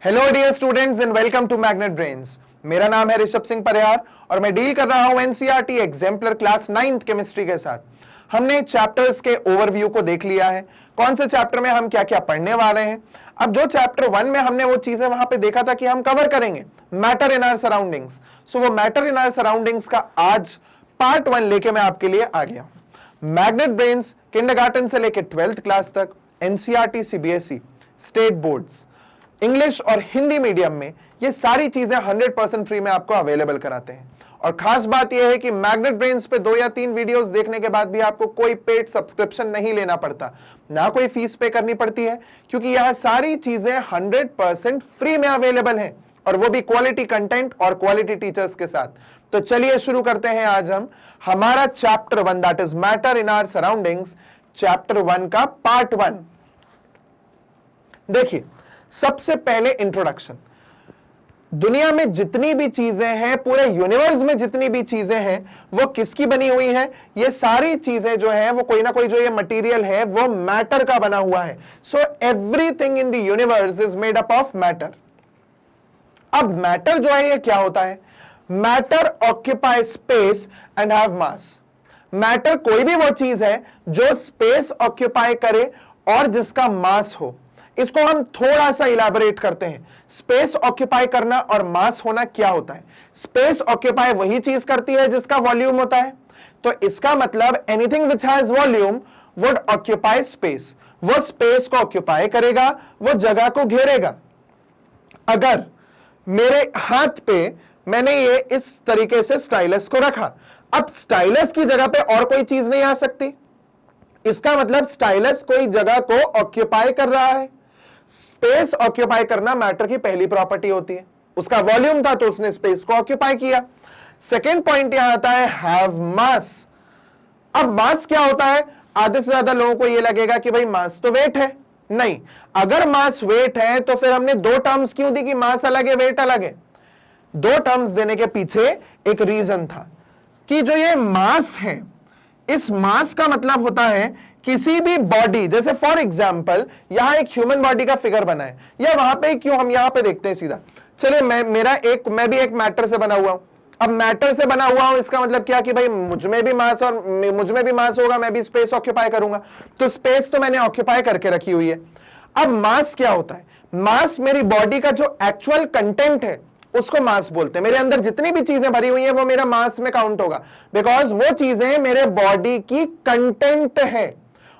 Hello dear students and welcome to Magnet Brains. मेरा नाम है ऋषभ सिंह परिहार और मैं डील कर रहा हूं NCERT exemplar class 9th chemistry के साथ। हमने चैप्टर्स के ओवरव्यू को देख लिया है, कौन से चैप्टर में हम क्या क्या पढ़ने वाले हैं। अब जो चैप्टर 1 में हमने वो चीजें वहां पे देखा था कि हम कवर करेंगे मैटर इन आवर सराउंडिंग्स, सो वो मैटर इन आवर सराउंडिंग्स का आज पार्ट 1 लेके मैं आपके लिए आ गया। मैग्नेट ब्रेन्स किंडरगार्टन से लेके 12th क्लास तक NCERT, CBSE, state boards, English और हिंदी मीडियम में ये सारी चीजें 100% फ्री में आपको अवेलेबल कराते हैं। और खास बात यह है कि मैग्नेट ब्रेन्स पे 2 या 3 वीडियोस देखने के बाद भी आपको कोई पेड सब्सक्रिप्शन नहीं लेना पड़ता, ना कोई फीस पे करनी पड़ती है, क्योंकि यह सारी चीजें 100% फ्री में अवेलेबल हैं और वो भी क्वालिटी कंटेंट और क्वालिटी टीचर्स के साथ। तो चलिए शुरू करते हैं आज हम हमारा chapter 1 that is matter in our surroundings, chapter 1 का पार्ट 1। देखिए, सबसे पहले इंट्रोडक्शन। दुनिया में जितनी भी चीजें हैं, पूरे यूनिवर्स में जितनी भी चीजें हैं, वो किसकी बनी हुई हैं? ये सारी चीजें जो हैं वो कोई ना कोई जो ये मटेरियल है वो मैटर का बना हुआ है। So everything in the universe is made up of matter. अब मैटर जो है ये क्या होता है? Matter occupy space and have mass. Matter कोई भी वो चीज है जो स्पेस ऑक्यूपाई करे और जिसका मास हो। इसको हम थोड़ा सा इलैबोरेट करते हैं। स्पेस ऑक्यूपाई करना और मास होना क्या होता है? स्पेस ऑक्यूपाई वही चीज करती है जिसका वॉल्यूम होता है, तो इसका मतलब anything which has volume would occupy space. वो स्पेस को ऑक्यूपाई करेगा, वो जगह को घेरेगा। अगर मेरे हाथ पे मैंने ये इस तरीके से स्टाइलस को रखा, अब स्टाइलस की जगह पे और कोई चीज नहीं आ सकती, इसका मतलब स्टाइलस कोई जगह को ऑक्यूपाई कर रहा है। स्पेस ऑक्यूपाई करना मैटर की पहली प्रॉपर्टी होती है। उसका वॉल्यूम था तो उसने स्पेस को ऑक्यूपाई किया। सेकेंड पॉइंट यहां आता है हैव मास। अब मास क्या होता है? आधे से ज्यादा लोगों को यह लगेगा कि भाई मास तो वेट है। नहीं, अगर मास वेट है तो फिर हमने 2 टर्म्स क्यों दी कि मास अलग है वेट अलग है? 2 टर्म्स देने के पीछे एक रीजन था कि जो ये मास है, इस मास का मतलब होता है किसी भी बॉडी, जैसे फॉर एग्जांपल यहां एक ह्यूमन बॉडी का फिगर बना है, या वहां पे क्यों, हम यहां पे देखते हैं सीधा। चलिए मैं भी एक मैटर से बना हुआ हूं। अब मैटर से बना हुआ हूं इसका मतलब क्या कि भाई मुझ में भी मास और मुझ में भी मास होगा, मैं भी स्पेस ऑक्यूपाई करूंगा, तो स्पेस तो मैंने ऑक्यूपाई करके रखी हुई है। अब मास क्या होता है? मास मेरी बॉडी का जो एक्चुअल कंटेंट है उसको मास बोलते हैं। मेरे अंदर जितनी भी चीजें भरी हुई है वो मेरा मास में काउंट होगा, बिकॉज वो चीजें मेरे बॉडी की कंटेंट है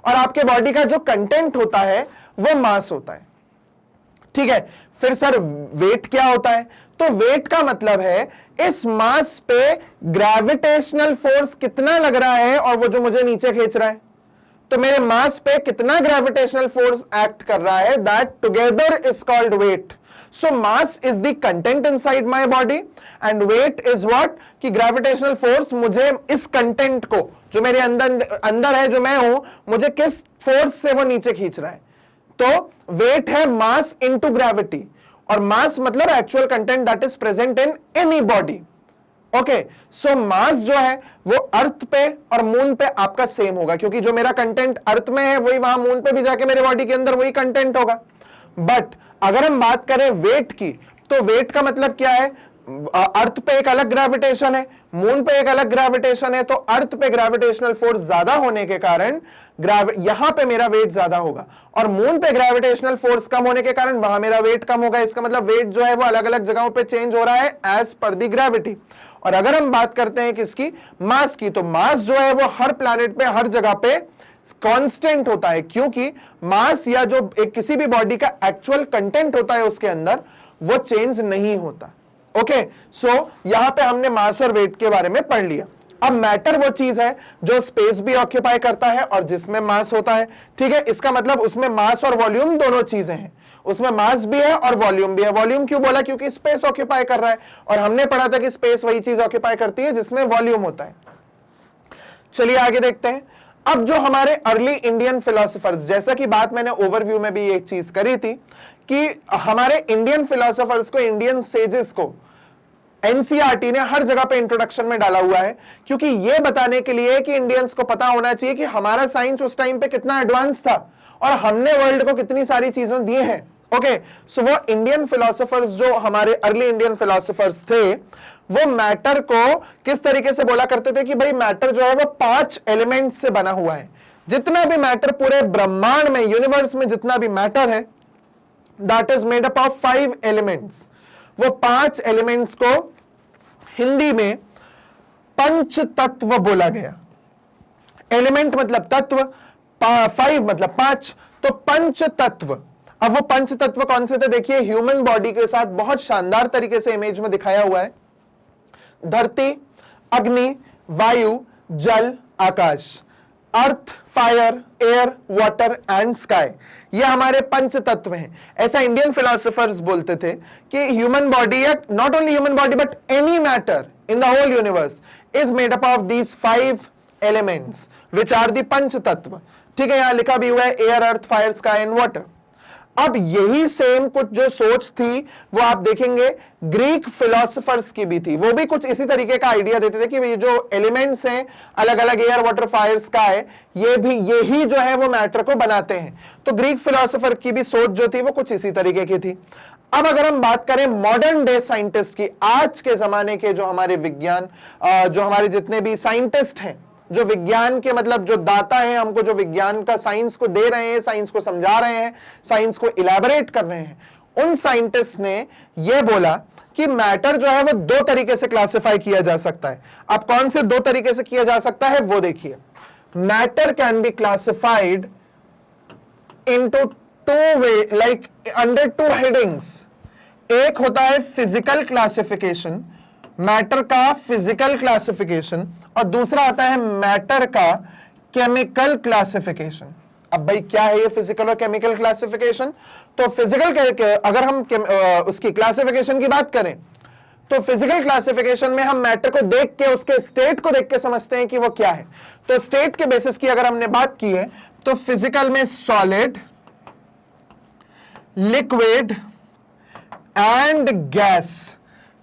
और आपके बॉडी का जो कंटेंट होता है वो मास होता है। ठीक है, फिर सर वेट क्या होता है? तो वेट का मतलब है इस मास पे ग्रेविटेशनल फोर्स कितना लग रहा है और वो जो मुझे नीचे खींच रहा है, तो मेरे मास पे कितना ग्रेविटेशनल फोर्स एक्ट कर रहा है, that together is called weight. So mass is the content inside my body and weight is what? कि gravitational force मुझे इस content को जो मेरे अंदर है, जो मैं हूं, मुझे किस फोर्स से वो नीचे खींच रहा है। तो weight है mass into gravity और mass मतलब actual content that is present in any body. Okay, so mass जो है वो अर्थ पे और मून पे आपका सेम होगा, क्योंकि जो मेरा कंटेंट अर्थ में है वही वहां मून पे भी जाके मेरे बॉडी के अंदर वही कंटेंट होगा। बट अगर हम बात करें वेट की, तो वेट का मतलब क्या है? अर्थ पे एक अलग ग्रेविटेशन है, मून पे एक अलग ग्रेविटेशन है, तो अर्थ पे ग्रेविटेशनल फोर्स ज्यादा होने के कारण यहां पे मेरा वेट ज्यादा होगा और मून पे ग्रेविटेशनल फोर्स कम होने के कारण वहां मेरा वेट कम होगा। इसका मतलब वेट जो है वो अलग अलग जगहों पे चेंज हो रहा है एज पर दी ग्रेविटी। और अगर हम बात करते हैं किसकी? मास की, तो मास जो है वो हर प्लैनेट पे हर जगह पे कांस्टेंट होता है, क्योंकि मास या जो एक किसी भी बॉडी का एक्चुअल कंटेंट होता है उसके अंदर वो चेंज नहीं होता। ओके, सो यहां पे हमने मास और वेट के बारे में पढ़ लिया। अब मैटर वो चीज है जो स्पेस भी ऑक्यूपाई करता है और जिसमें मास होता है। ठीक है, इसका मतलब उसमें मास और वॉल्यूम दोनों चीजें हैं, उसमें मास भी है और वॉल्यूम भी है। वॉल्यूम क्यों बोला? क्योंकि स्पेस ऑक्यूपाई कर रहा है और हमने पढ़ा था कि स्पेस वही चीज ऑक्यूपाई करती है जिसमें वॉल्यूम होता है। चलिए आगे देखते हैं। अब जो हमारे अर्ली इंडियन फिलोसोफर्स, जैसा कि बात मैंने ओवरव्यू में भी एक चीज करी थी कि हमारे इंडियन फिलोसोफर्स को, इंडियन सेजेस को एनसीईआरटी ने हर जगह पे इंट्रोडक्शन में डाला हुआ है, क्योंकि यह बताने के लिए कि इंडियंस को पता होना चाहिए कि हमारा साइंस उस टाइम पे कितना एडवांस था और हमने वर्ल्ड को कितनी सारी चीजें दी हैं ओके, सो वो इंडियन फिलोसोफर्स, जो हमारे अर्ली इंडियन फिलोसोफर्स थे, वो मैटर को किस तरीके से बोला करते थे कि भाई मैटर जो है वो 5 एलिमेंट्स से बना हुआ है। जितना भी मैटर पूरे ब्रह्मांड में, यूनिवर्स में जितना भी मैटर है, that is made up of 5 elements. वो 5 एलिमेंट्स को हिंदी में पंच तत्व बोला गया। एलिमेंट मतलब तत्व, 5 मतलब 5, तो पंच तत्व। अब वो पंच तत्व कौन से थे? देखिए, ह्यूमन बॉडी के साथ बहुत शानदार तरीके से इमेज में दिखाया हुआ है। धरती, अग्नि, वायु, जल, आकाश, earth, fire, air, water and sky, ये हमारे पंच तत्व हैं। ऐसा इंडियन फिलोसोफर्स बोलते थे कि ह्यूमन बॉडी, या not only human body but any matter in the whole universe is made up of these 5 elements which are the पंच तत्व। ठीक है, यहां लिखा भी हुआ है air, earth, fire, sky and water. अब यही सेम कुछ जो सोच थी वो आप देखेंगे ग्रीक फिलोसोफर्स की भी थी। वो भी कुछ इसी तरीके का आइडिया देते थे कि ये जो एलिमेंट्स हैं अलग अलग, एयर, वाटर, फायर, स्काई, ये भी यही जो है वो मैटर को बनाते हैं। तो ग्रीक फिलोसोफर की भी सोच जो थी वो कुछ इसी तरीके की थी। अब अगर हम बात करें मॉडर्न डे साइंटिस्ट की, आज के जमाने के जो हमारे विज्ञान, जो हमारे जितने भी साइंटिस्ट हैं, जो विज्ञान के मतलब जो दाता हैं, हमको जो विज्ञान का साइंस को दे रहे हैं, साइंस को समझा रहे हैं, साइंस को इलैबोरेट कर रहे हैं, उन साइंटिस्ट ने यह बोला कि मैटर जो है वो 2 तरीके से क्लासिफाई किया जा सकता है। अब कौन से 2 तरीके से किया जा सकता है वो देखिए। Matter can be classified into 2 way, like under 2 headings. एक होता है फिजिकल क्लासिफिकेशन, मैटर का फिजिकल क्लासिफिकेशन, और दूसरा आता है मैटर का केमिकल क्लासिफिकेशन। अब भाई क्या है ये फिजिकल और केमिकल क्लासिफिकेशन? तो फिजिकल, अगर हम उसकी क्लासिफिकेशन की बात करें तो फिजिकल क्लासिफिकेशन में हम मैटर को देख के, उसके स्टेट को देख के समझते हैं कि वो क्या है। तो स्टेट के बेसिस की अगर हमने बात की है तो फिजिकल में सॉलिड, लिक्विड एंड गैस,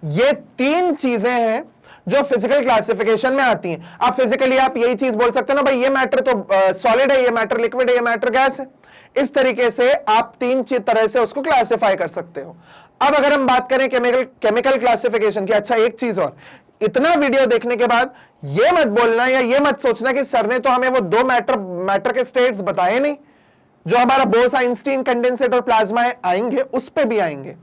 ये 3 चीजें हैं जो फिजिकल क्लासिफिकेशन में आती हैं। अब फिजिकली आप यही चीज बोल सकते हो ना, भाई ये मैटर तो सॉलिड है, ये मैटर लिक्विड है, ये मैटर गैस है। इस तरीके से आप 3 तरह से उसको क्लासिफाई कर सकते हो। अब अगर हम बात करें केमिकल क्लासिफिकेशन की, अच्छा एक चीज और, इतना वीडियो देखने के बाद ये मत बोलना या ये मत सोचना कि सर ने तो हमें वो 2 मैटर के स्टेट्स बताए नहीं। जो हमारा बोस-आइंस्टीन कंडेंसेट और प्लाज्मा है, आएंगे, उस पे भी आएंगे।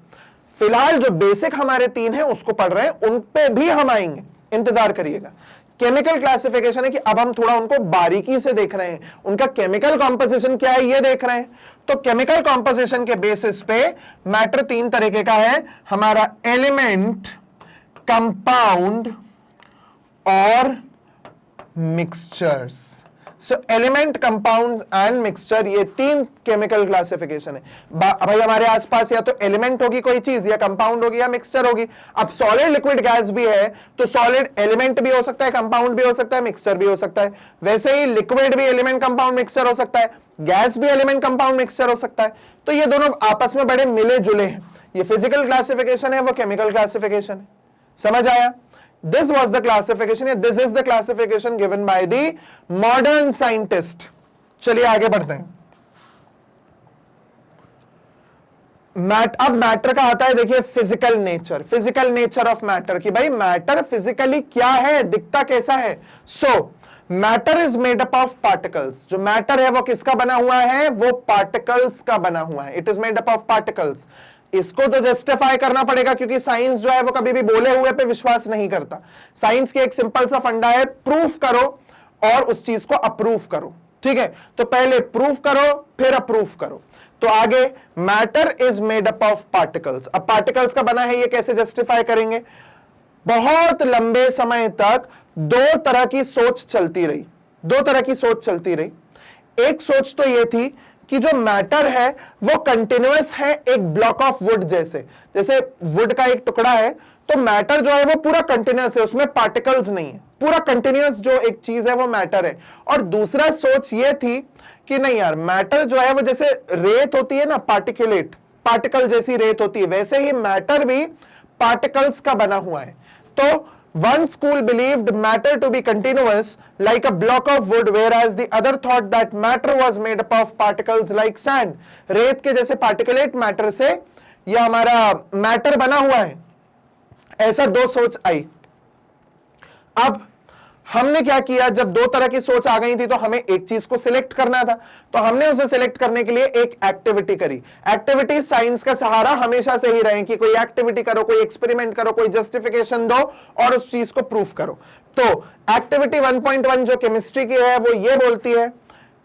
फिलहाल जो बेसिक हमारे 3 हैं उसको पढ़ रहे हैं, उन पे भी हम आएंगे, इंतजार करिएगा। केमिकल क्लासिफिकेशन है कि अब हम थोड़ा उनको बारीकी से देख रहे हैं, उनका केमिकल कॉम्पोजिशन क्या है ये देख रहे हैं। तो केमिकल कॉम्पोजिशन के बेसिस पे मैटर 3 तरीके का है, हमारा एलिमेंट, कंपाउंड और mixtures. So element, compounds and mixture, ये 3 केमिकल क्लासिफिकेशन है। भाई हमारे आसपास या तो एलिमेंट होगी कोई चीज, या कंपाउंड होगी, या मिक्सचर होगी। अब सॉलिड, लिक्विड, गैस भी है तो सॉलिड एलिमेंट भी हो सकता है, कंपाउंड भी हो सकता है, मिक्सचर भी हो सकता है। वैसे ही लिक्विड भी एलिमेंट, कंपाउंड, मिक्सचर हो सकता है, गैस भी एलिमेंट, कंपाउंड, मिक्सचर हो सकता है। तो ये दोनों आपस में बड़े मिले जुले हैं। ये फिजिकल क्लासिफिकेशन है, वो केमिकल क्लासिफिकेशन है। समझ आया? This was the classification, this is the classification given by the modern scientist. चलिए आगे बढ़ते हैं। अब मैटर का आता है, देखिए फिजिकल नेचर ऑफ मैटर, कि भाई मैटर फिजिकली क्या है, दिखता कैसा है। सो matter is made up of particles. जो मैटर है वो किसका बना हुआ है? वो पार्टिकल्स का बना हुआ है। It is made up of particles. इसको तो जस्टिफाई करना पड़ेगा, क्योंकि साइंस जो है वो कभी भी बोले हुए पे विश्वास नहीं करता। साइंस के एक सिंपल सा फंडा है, प्रूफ करो और उस चीज को अप्रूव करो। ठीक है, तो पहले प्रूफ करो फिर अप्रूव करो। तो आगे matter is made up of particles. अब पार्टिकल्स का बना है, ये कैसे जस्टिफाई करेंगे? बहुत लंबे समय तक 2 तरह की सोच चलती रही, 2 तरह की सोच चलती रही। एक सोच तो ये थी कि जो मैटर है वो कंटिन्यूअस है, एक ब्लॉक ऑफ वुड जैसे। जैसे वुड का एक टुकड़ा है तो मैटर जो है वो पूरा कंटिन्यूअस है, उसमें पार्टिकल्स नहीं है, पूरा कंटिन्यूअस जो एक चीज है वो मैटर है। और दूसरा सोच ये थी कि नहीं यार, मैटर जो है वो जैसे रेत होती है ना, पार्टिकुलेट, पार्टिकल जैसी रेत होती है, वैसे ही मैटर भी पार्टिकल्स का बना हुआ है। तो One school believed matter to be continuous like a block of wood, whereas the other thought that matter was made up of particles like sand. रेत के जैसे पार्टिकुलेट मैटर से यह हमारा मैटर बना हुआ है, ऐसा दो सोच आई। अब हमने क्या किया, जब दो तरह की सोच आ गई थी तो हमें एक चीज को सिलेक्ट करना था, तो हमने उसे सिलेक्ट करने के लिए एक एक्टिविटी करी। एक्टिविटी साइंस का सहारा हमेशा से ही रहे कि कोई एक्टिविटी करो, कोई एक्सपेरिमेंट करो, कोई जस्टिफिकेशन दो और उस चीज को प्रूफ करो। तो एक्टिविटी 1.1 जो केमिस्ट्री की है वो ये बोलती है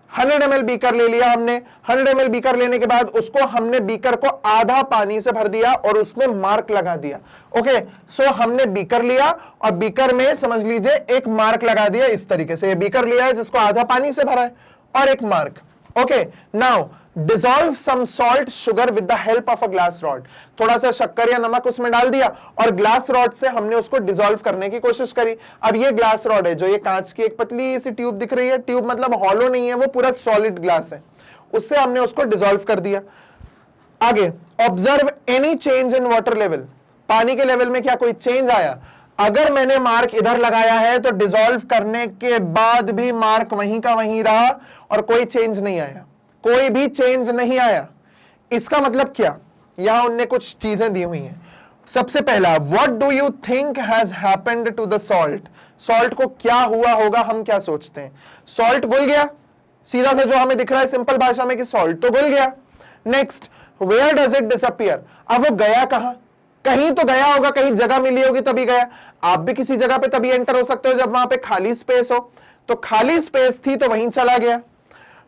100 ml बीकर ले लिया हमने। 100 ml बीकर लेने के बाद उसको हमने बीकर को आधा पानी से भर दिया और उसमें मार्क लगा दिया। ओके, सो हमने बीकर लिया और बीकर में समझ लीजिए एक मार्क लगा दिया। इस तरीके से ये बीकर लिया है जिसको आधा पानी से भरा है और एक मार्क। Okay, now dissolve some salt sugar with the help of a glass rod. थोड़ा सा शक्कर या नमक उसमें डाल दिया और ग्लास रॉड से हमने उसको डिसॉल्व करने की कोशिश करी। अब ये ग्लास रॉड है, जो ये कांच की एक पतली सी ट्यूब दिख रही है, ट्यूब मतलब हॉलो नहीं है, वो पूरा सॉलिड ग्लास है, उससे हमने उसको डिसॉल्व कर दिया। आगे, observe any change in water level. पानी के लेवल में क्या कोई चेंज आया? अगर मैंने मार्क इधर लगाया है तो डिसॉल्व करने के बाद भी मार्क वहीं का वहीं रहा और कोई चेंज नहीं आया, कोई भी चेंज नहीं आया। इसका मतलब क्या? यहां उनने कुछ चीजें दी हुई हैं। सबसे पहला, what do you think has happened to the salt? Salt को क्या हुआ होगा, हम क्या सोचते हैं? सॉल्ट घुल गया, सीधा सा जो हमें दिख रहा है सिंपल भाषा में कि सॉल्ट तो घुल गया। Next, where does it disappear? अब वो गया कहां? कहीं तो गया होगा, कहीं जगह मिली होगी तभी गया। आप भी किसी जगह पे तभी एंटर हो सकते हो जब वहां पे खाली स्पेस हो, तो खाली स्पेस थी तो वहीं चला गया।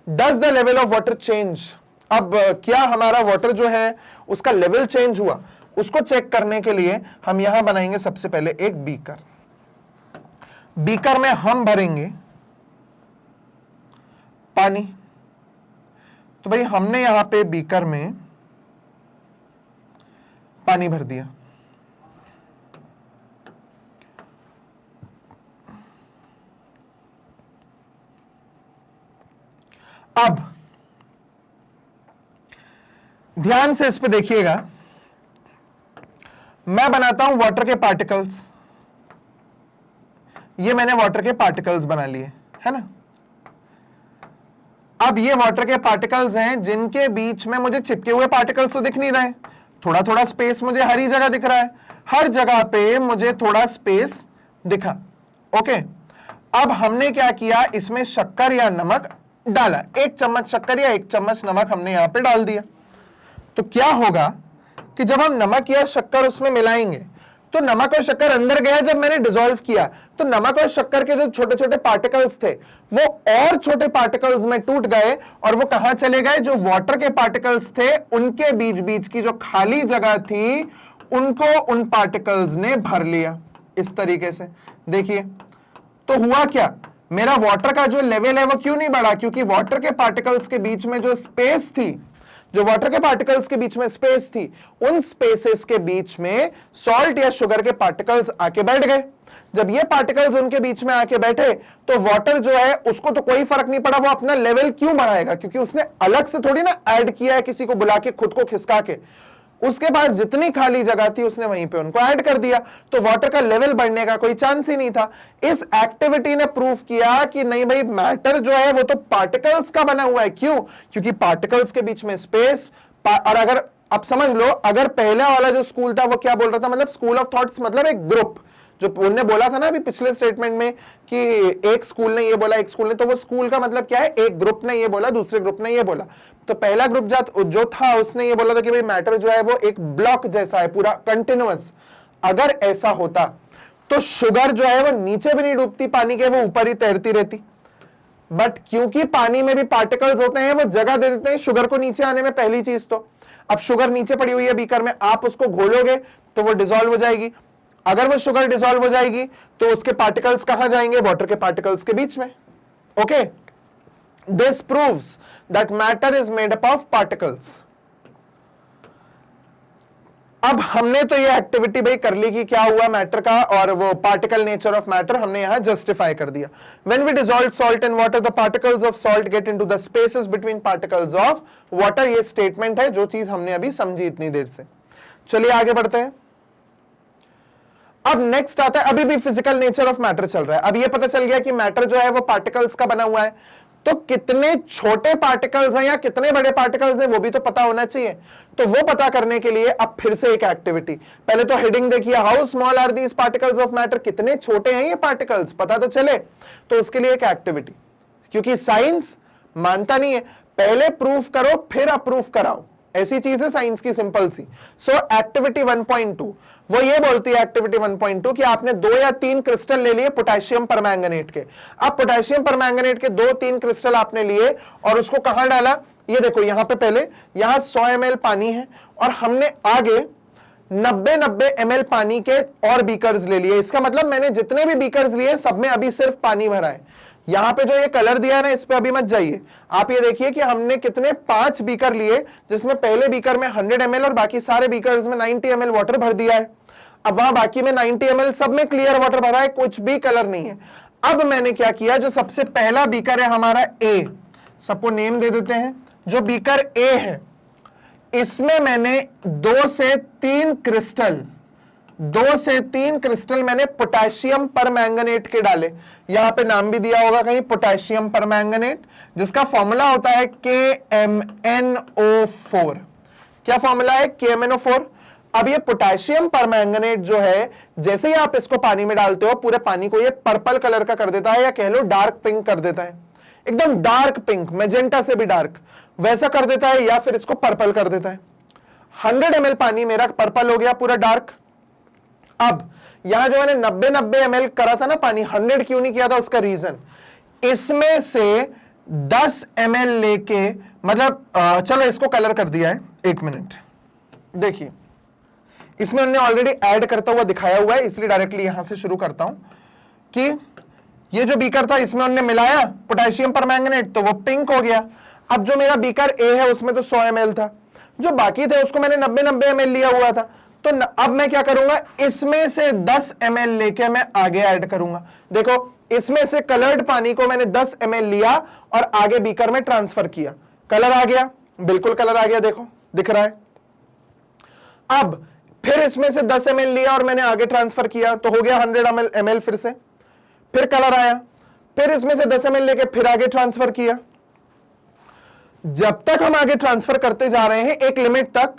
Does the level of water change? अब क्या हमारा वाटर जो है उसका लेवल चेंज हुआ? उसको चेक करने के लिए हम यहां बनाएंगे सबसे पहले एक बीकर। बीकर में हम भरेंगे पानी। तो भाई हमने यहां पे बीकर में पानी भर दिया। अब ध्यान से इस पे देखिएगा, मैं बनाता हूं वाटर के पार्टिकल्स। ये मैंने वाटर के पार्टिकल्स बना लिए, है ना। अब ये वाटर के पार्टिकल्स हैं जिनके बीच में मुझे चिपके हुए पार्टिकल्स तो दिख नहीं रहे, थोड़ा थोड़ा स्पेस मुझे हर ही जगह दिख रहा है, हर जगह पे मुझे थोड़ा स्पेस दिखा। ओके, अब हमने क्या किया, इसमें शक्कर या नमक डाला। 1 चम्मच शक्कर या 1 चम्मच नमक हमने यहां पे डाल दिया। तो क्या होगा कि जब हम नमक या शक्कर उसमें मिलाएंगे तो नमक और शक्कर अंदर गया। जब मैंने डिसॉल्व किया तो नमक और शक्कर के जो छोटे छोटे पार्टिकल्स थे वो और छोटे पार्टिकल्स में टूट गए और वो कहां चले गए? जो वाटर के पार्टिकल्स थे उनके बीच बीच की जो खाली जगह थी उनको उन पार्टिकल्स ने भर लिया। इस तरीके से देखिए, तो हुआ क्या, मेरा वाटर का जो लेवल है वो क्यों नहीं बढ़ा? क्योंकि वाटर के पार्टिकल्स के बीच में जो स्पेस थी, जो वाटर के पार्टिकल्स के बीच में स्पेस थी, उन स्पेसेस के बीच में सॉल्ट या शुगर के पार्टिकल्स आके बैठ गए। जब ये पार्टिकल्स उनके बीच में आके बैठे तो वाटर जो है उसको तो कोई फर्क नहीं पड़ा, वो अपना लेवल क्यों बढ़ाएगा? क्योंकि उसने अलग से थोड़ी ना ऐड किया है किसी को बुला के, खुद को खिसका के। उसके पास जितनी खाली जगह थी उसने वहीं पे उनको ऐड कर दिया, तो वाटर का लेवल बढ़ने का कोई चांस ही नहीं था। इस एक्टिविटी ने प्रूव किया कि नहीं भाई, मैटर जो है वो तो पार्टिकल्स का बना हुआ है। क्यों? क्योंकि पार्टिकल्स के बीच में स्पेस। और अगर आप समझ लो, अगर पहला वाला जो स्कूल था वो क्या बोल रहा था, मतलब स्कूल ऑफ थॉट्स मतलब एक ग्रुप, जो उन्होंने बोला था ना अभी पिछले स्टेटमेंट में कि एक स्कूल ने ये बोला, एक स्कूल ने, तो वो स्कूल का मतलब क्या है, एक ग्रुप ने ये बोला, दूसरे ग्रुप ने ये बोला। तो पहला ग्रुप जो था उसने ये बोला था कि भाई मैटर जो है वो एक ब्लॉक जैसा है, पूरा कंटिन्यूअस। अगर ऐसा होता तो शुगर जो है वो नीचे भी नहीं डूबती पानी के, वो ऊपर ही तैरती रहती। बट क्योंकि पानी में भी पार्टिकल्स होते हैं, वो जगह दे देते हैं शुगर को नीचे आने में। पहली चीज तो, अब शुगर नीचे पड़ी हुई है बीकर में, आप उसको घोलोगे तो वो डिसॉल्व हो जाएगी। अगर वो शुगर डिसॉल्व हो जाएगी तो उसके पार्टिकल्स कहां जाएंगे? वाटर के पार्टिकल्स के बीच में। Okay, this proves that matter is made up of particles. अब हमने तो ये एक्टिविटी भाई कर ली कि क्या हुआ मैटर का, और वो पार्टिकल नेचर ऑफ मैटर हमने यहां जस्टिफाई कर दिया। When we dissolve salt in water, the particles of salt get into the spaces between particles of water. ये स्टेटमेंट है, जो चीज हमने अभी समझी इतनी देर से। चलिए आगे बढ़ते हैं। अब नेक्स्ट आता है, अभी भी फिजिकल नेचर ऑफ मैटर चल रहा है। अब ये पता चल गया कि मैटर जो है वो पार्टिकल्स का बना हुआ है, तो कितने छोटे पार्टिकल्स हैं या कितने बड़े पार्टिकल्स हैं वो भी तो पता होना चाहिए। तो वो पता करने के लिए अब फिर से एक एक्टिविटी, पहले तो हेडिंग देखिए, how small are these particles of matter, कितने छोटे हैं ये पार्टिकल्स, पता तो चले। तो उसके लिए एक एक्टिविटी, क्योंकि साइंस मानता नहीं है, पहले प्रूफ करो फिर अप्रूव कराओ, ऐसी चीज है साइंस की, सिंपल सी। सो एक्टिविटी 1.2 वो ये बोलती है, एक्टिविटी 1.2 कि आपने 2 या 3 क्रिस्टल ले लिए पोटेशियम परमैंगनेट के। अब पोटेशियम परमैंगनेट के 2-3 क्रिस्टल आपने लिए और उसको कहां डाला, ये देखो यहां पे, पहले यहां 100 ml पानी है और हमने आगे 90 ml पानी के और बीकर्स ले लिए। इसका मतलब मैंने जितने भी बीकर्स लिए सब में अभी सिर्फ पानी भरा है। यहां पे जो ये कलर दिया है ना, इस पे अभी मत जाइए, आप ये देखिए कि हमने कितने 5 बीकर लिए, जिसमें पहले बीकर में 100 ml और बाकी सारे बीकर्स में 90 ml वाटर भर दिया है। अब वहां बाकी में 90 ml सब में क्लियर वाटर भरा है, कुछ भी कलर नहीं है। अब मैंने क्या किया, जो सबसे पहला बीकर है हमारा ए, सबको नेम दे देते हैं, जो बीकर ए है इसमें मैंने 2 से 3 क्रिस्टल मैंने पोटेशियम परमैंगनेट के डाले। यहां पे नाम भी दिया होगा कहीं, पोटेशियम परमैंगनेट, जिसका फॉर्मूला होता है KMnO4। क्या फॉर्मूला है, KMnO4। अब ये पोटेशियम परमैंगनेट जो है, जैसे ही आप इसको पानी में डालते हो, पूरे पानी को ये पर्पल कलर का कर देता है, या कह लो डार्क पिंक कर देता है, एकदम डार्क पिंक, मैजेंटा से भी डार्क वैसा कर देता है, या फिर इसको पर्पल कर देता है। 100 ml पानी मेरा पर्पल हो गया, पूरा डार्क। अब यहां जो मैंने 90 ml करा था ना पानी, 100 क्यों नहीं किया था, उसका रीजन, इसमें से 10 ml लेके, मतलब चलो इसको कलर कर दिया है, 1 मिनट देखिए, इसमें हमने ऑलरेडी ऐड करता हुआ दिखाया हुआ है, इसलिए डायरेक्टली यहां से शुरू करता हूं कि ये जो बीकर था इसमें हमने मिलाया पोटेशियम परमैंगनेट, तो वो पिंक हो गया। अब जो मेरा बीकर ए है उसमें तो 100 ml था, जो बाकी थे उसको मैंने 90 ml लिया हुआ था, तो अब मैं क्या करूंगा, इसमें से 10 ml लेके मैं आगे ऐड करूंगा। देखो इसमें से कलर्ड पानी को मैंने 10 ml लिया और आगे बीकर में ट्रांसफर किया, कलर आ गया, बिल्कुल कलर आ गया, देखो दिख रहा है। अब फिर इसमें से 10 ml लिया और मैंने आगे ट्रांसफर किया, तो हो गया 100 ml, फिर से फिर कलर आया, फिर इसमें से 10 ml लेके फिर आगे ट्रांसफर किया। जब तक हम आगे ट्रांसफर करते जा रहे हैं एक लिमिट तक,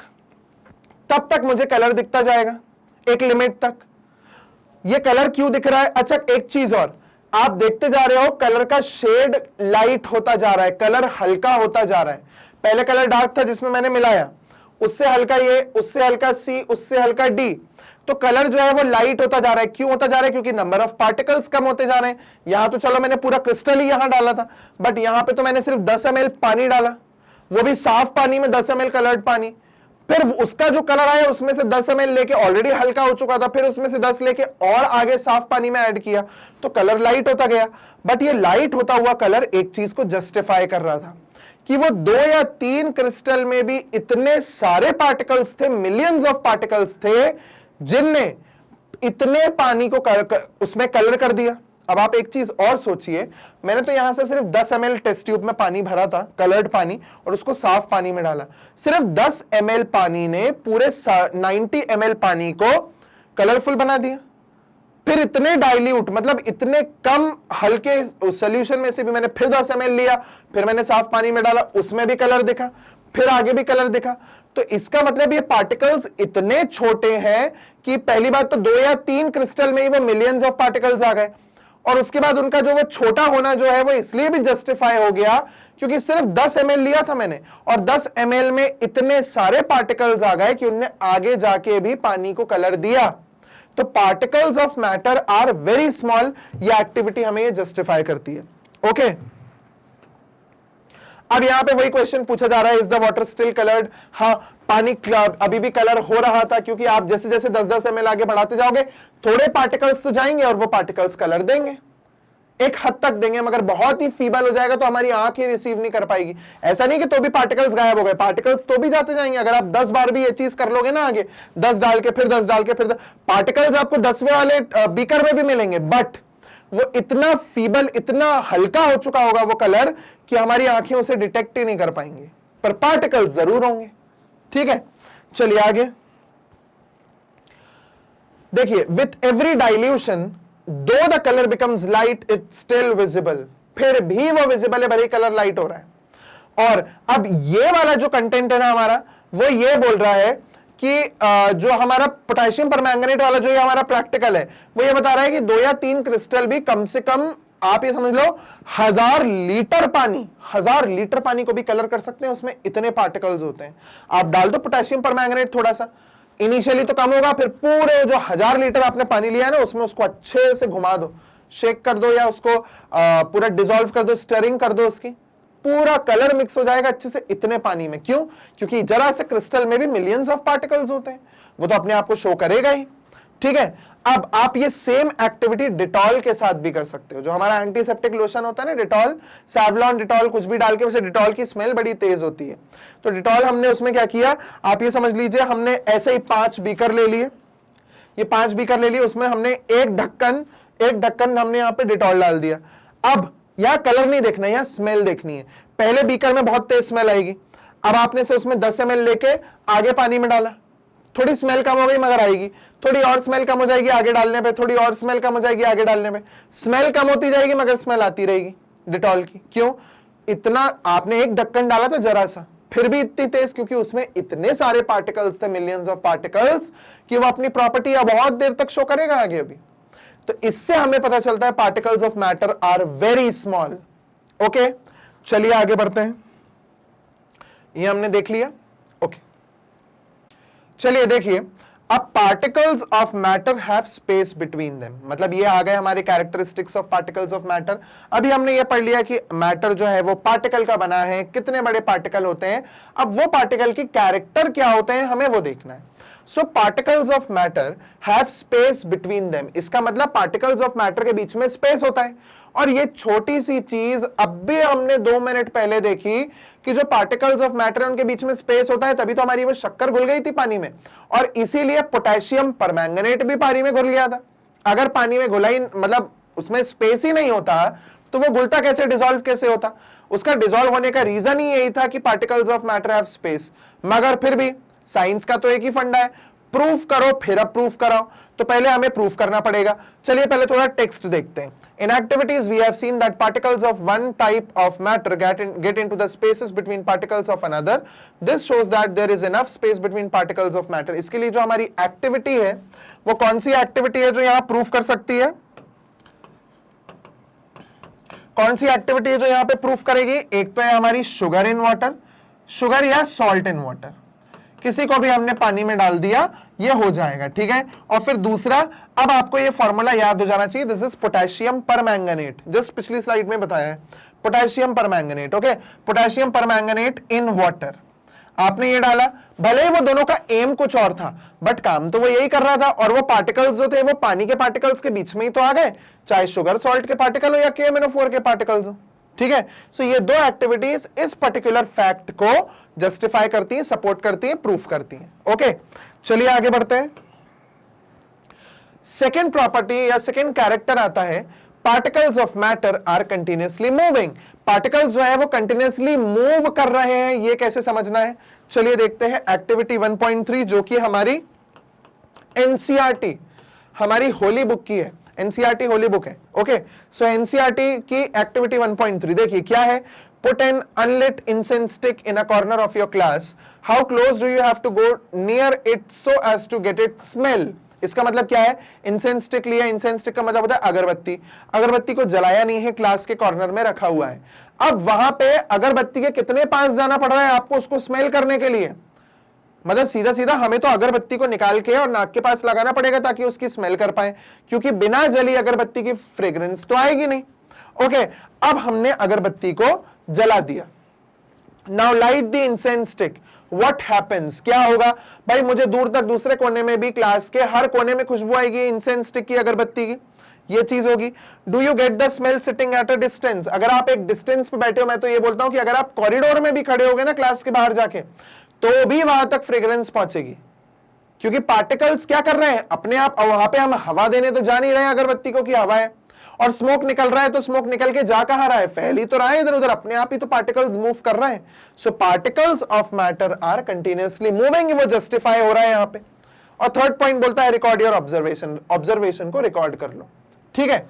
तब तक मुझे कलर दिखता जाएगा, एक लिमिट तक। ये कलर क्यों दिख रहा है, अच्छा एक चीज और, आप देखते जा रहे हो कलर का शेड लाइट होता जा रहा है, कलर हल्का होता जा रहा है। पहले कलर डार्क था जिसमें मैंने मिलाया, उससे हल्का ये, उससे हल्का सी, उससे हल्का डी, तो कलर जो है वो लाइट होता जा रहा है। क्यों होता जा रहा है, क्योंकि नंबर ऑफ पार्टिकल्स कम होते जा रहे हैं। यहां तो चलो मैंने पूरा क्रिस्टल ही यहां डाला था, बट यहां पे तो मैंने सिर्फ 10 ml पानी डाला, वो भी साफ पानी में 10 ml कलर्ड पानी। फिर उसका जो कलर आया उसमें से 10 ml लेके ऑलरेडी हल्का हो चुका था, फिर उसमें से 10 लेके और आगे साफ पानी में ऐड किया, तो कलर लाइट होता गया। बट ये लाइट होता हुआ कलर एक चीज को जस्टिफाई कर रहा था कि वो 2 या 3 क्रिस्टल में भी इतने सारे पार्टिकल्स थे, मिलियंस ऑफ पार्टिकल्स थे, जिनने इतने पानी को उसमें कलर कर दिया। अब आप एक चीज और सोचिए, मैंने तो यहां से सिर्फ 10 ml टेस्ट ट्यूब में पानी भरा था, कलर्ड पानी, और उसको साफ पानी में डाला। सिर्फ 10 ml पानी ने पूरे 90 ml पानी को कलरफुल बना दिया। फिर इतने डाइल्यूट, मतलब इतने कम हल्के सॉल्यूशन में से भी मैंने फिर 10 ml लिया, फिर मैंने साफ पानी में डाला, उसमें भी कलर दिखा, फिर आगे भी कलर दिखा। तो इसका मतलब ये पार्टिकल्स इतने छोटे हैं कि पहली बात तो 2 या 3 क्रिस्टल में ही वो मिलियंस ऑफ पार्टिकल्स आ गए, और उसके बाद उनका जो वो छोटा होना जो है वो इसलिए भी जस्टिफाई हो गया क्योंकि सिर्फ 10 ml लिया था मैंने, और 10 ml में इतने सारे पार्टिकल्स आ गए कि उनने आगे जाके भी पानी को कलर दिया। तो particles of matter are very small, ये एक्टिविटी हमें ये जस्टिफाई करती है। ओके, अब यहां पे वही क्वेश्चन पूछा जा रहा है, is the water still coloured. हाँ, पानी अभी भी कलर हो रहा था, क्योंकि आप जैसे जैसे 10-10 ml आगे बढ़ाते जाओगे थोड़े पार्टिकल्स तो जाएंगे और वो पार्टिकल्स कलर देंगे, एक हद तक देंगे, मगर बहुत ही फीबल हो जाएगा तो हमारी आंख ही रिसीव नहीं कर पाएगी। ऐसा नहीं कि तो भी पार्टिकल्स गायब हो गए, पार्टिकल्स तो भी जाते जाएंगे। अगर आप 10 बार भी ये चीज कर लोगे ना, आगे 10 डाल के फिर 10 डाल के फिर पार्टिकल्स आपको 10वें वाले बीकर में भी मिलेंगे, बट वो इतना फीबल, इतना हल्का हो चुका होगा वो कलर कि हमारी आंखें उसे डिटेक्ट ही नहीं कर पाएंगे, पर पार्टिकल्स जरूर होंगे। ठीक है, चलिए आगे। देखिए, विथ एवरी डाइल्यूशन दो the colour becomes light it still visible, फिर भी वो विजिबल है, भले कलर लाइट हो रहा है। और अब ये वाला जो कंटेंट है ना हमारा, वो ये बोल रहा है कि जो हमारा पोटेशियम परमैंगनेट वाला जो ये हमारा प्रैक्टिकल है, वो ये बता रहा है कि 2 या 3 क्रिस्टल भी कम से कम, आप ये समझ लो 1000 लीटर पानी, 1000 लीटर पानी को भी कलर कर सकते हैं, उसमें इतने पार्टिकल्स होते हैं। आप डाल दो पोटेशियम परमैंगनेट थोड़ा सा, इनिशियली तो कम होगा, फिर पूरे जो 1000 लीटर आपने पानी लिया है ना, उसमें उसको अच्छे से घुमा दो, शेक कर दो, या उसको पूरा डिसॉल्व कर दो, स्टरिंग कर दो, उसकी पूरा कलर मिक्स हो जाएगा अच्छे से इतने पानी में। क्यों? क्योंकि जरा से क्रिस्टल में भी मिलियंस ऑफ पार्टिकल्स होते हैं, वो तो अपने आप को शो करेगा ही। ठीक है, अब आप ये सेम एक्टिविटी डिटॉल के साथ भी कर सकते हो। जो हमारा एंटीसेप्टिक लोशन होता है ना, डिटॉल, सैवलॉन डिटॉल, कुछ भी डाल के, वैसे डिटॉल की स्मेल बड़ी तेज होती है, तो डिटॉल हमने उसमें क्या किया, आप ये समझ लीजिए, हमने ऐसे ही 5 बीकर ले लिए, ये 5 बीकर ले लिए, उसमें हमने एक ढक्कन हमने यहाँ पे डिटॉल डाल दिया। अब यहां कलर नहीं देखना, यहां स्मेल देखनी है। पहले बीकर में बहुत तेज स्मेल आएगी, अब आपने से उसमें 10 ml लेके आगे पानी में डाला, थोड़ी स्मेल कम हो गई मगर आएगी, थोड़ी और स्मेल कम हो जाएगी आगे डालने पे, थोड़ी और स्मेल कम हो जाएगी आगे डालने पे, स्मेल कम होती जाएगी मगर स्मेल आती रहेगी डिटॉल की। क्यों? इतना आपने एक ढक्कन डाला था जरा सा, फिर भी इतनी तेज, क्योंकि उसमें इतने सारे पार्टिकल्स थे, मिलियंस ऑफ पार्टिकल्स, कि वो अपनी प्रॉपर्टी अब बहुत देर तक शो करेगा आगे अभी। तो इससे हमें पता चलता है particles of matter are very small. Okay, चलिए आगे बढ़ते हैं, ये हमने देख लिया। ओके, चलिए देखिए, अब particles of matter have space between them, मतलब ये आ गए हमारे characteristics of particles of matter. अभी हमने ये पढ़ लिया कि मैटर जो है वो पार्टिकल का बना है, कितने बड़े पार्टिकल होते हैं, अब वो पार्टिकल की कैरेक्टर क्या होते हैं हमें वो देखना है। So particles of matter have space between them, इसका मतलब पार्टिकल्स ऑफ मैटर के बीच में स्पेस होता है। और ये छोटी सी चीज अब भी हमने 2 मिनट पहले देखी कि जो पार्टिकल्स ऑफ मैटर है उनके बीच में स्पेस होता है, तभी तो हमारी वो शक्कर घुल गई थी पानी में, और इसीलिए पोटेशियम परमैंगनेट भी पानी में घुल गया था। अगर पानी में घुला ही, मतलब उसमें स्पेस ही नहीं होता, तो वो घुलता कैसे, डिसॉल्व कैसे होता? उसका डिसॉल्व होने का रीजन ही यही था कि particles of matter have space. मगर फिर भी साइंस का तो एक ही फंडा है, प्रूफ करो फिर अब प्रूफ कराओ, तो पहले हमें प्रूफ करना पड़ेगा। चलिए पहले थोड़ा टेक्स्ट देखते हैं। In activities we have seen that particles of one type of matter get into the spaces between particles of another. This shows that there is enough space between particles of matter. इसके लिए जो हमारी activity है वो कौन सी activity है जो यहां प्रूफ कर सकती है? कौन सी एक्टिविटी है जो यहां पे प्रूफ करेगी? एक तो है हमारी शुगर इन वाटर, शुगर या सॉल्ट इन वाटर, किसी को भी हमने पानी में डाल दिया ये हो जाएगा, ठीक है। और फिर दूसरा, अब आपको ये फॉर्मूला याद हो जाना चाहिए, this is potassium permanganate, just पिछली स्लाइड में बताया है, potassium permanganate. Okay, potassium permanganate in water, आपने ये डाला, भले ही वो दोनों का एम कुछ और था, बट काम तो वो यही कर रहा था, और वो पार्टिकल्स जो थे वो पानी के पार्टिकल्स के बीच में ही तो आ गए, चाहे शुगर सॉल्ट के पार्टिकल हो या KMnO4 के पार्टिकल्स हो, ठीक है। सो ये दो एक्टिविटीज इस पर्टिकुलर फैक्ट को जस्टिफाई करती है, सपोर्ट करती है, प्रूफ करती है। ओके, चलिए आगे बढ़ते हैं। सेकेंड प्रॉपर्टी या सेकेंड कैरेक्टर आता है, particles of matter are continuously moving. पार्टिकल्स जो है वो कंटिन्यूअसली मूव कर रहे हैं, ये कैसे समझना है, चलिए देखते हैं। एक्टिविटी 1.3 जो कि हमारी एनसीईआरटी, हमारी होली बुक की है, एनसीईआरटी होली बुक है। ओके, सो एनसीईआरटी की एक्टिविटी 1.3 देखिए क्या है। Put an unlit incense stick in a corner of your class, how close do you have to go near it so as to get it smell. इसका मतलब क्या है, incense stick लिया, incense stick का मतलब होता है अगरबत्ती, अगरबत्ती को जलाया नहीं है, क्लास के कॉर्नर में रखा हुआ है। अब वहां पे अगरबत्ती के कितने पास जाना पड़ रहा है आपको उसको स्मेल करने के लिए, मतलब सीधा सीधा हमें तो अगरबत्ती को निकाल के और नाक के पास लगाना पड़ेगा ताकि उसकी स्मेल कर पाए, क्योंकि बिना जली अगरबत्ती की फ्रेग्रेंस तो आएगी नहीं। ओके, अब हमने अगरबत्ती को जला दिया, now light the incense stick, what happens, क्या होगा भाई, मुझे दूर तक दूसरे कोने में भी, क्लास के हर कोने में खुशबू आएगी इंसेंस स्टिक की, अगरबत्ती की, ये चीज होगी। Do you get the smell sitting at a distance, अगर आप एक डिस्टेंस पे बैठे हो, मैं तो ये बोलता हूं कि अगर आप कॉरिडोर में भी खड़े होगे ना क्लास के बाहर जाके, तो भी वहां तक फ्रेग्रेंस पहुंचेगी, क्योंकि पार्टिकल्स क्या कर रहे हैं अपने आप, वहां पे हम हवा देने तो जा नहीं रहे हैं अगरबत्ती को कि हवा है, और स्मोक निकल रहा है तो स्मोक निकल के जा कहां रहा है, फैल ही तो रहा है इधर उधर, अपने आप ही तो पार्टिकल्स मूव कर रहे हैं। So particles of matter are continuously moving, वो जस्टिफाई हो रहा है यहां पे। और थर्ड पॉइंट बोलता है रिकॉर्ड योर ऑब्जर्वेशन, ऑब्जर्वेशन को रिकॉर्ड कर लो। ठीक है,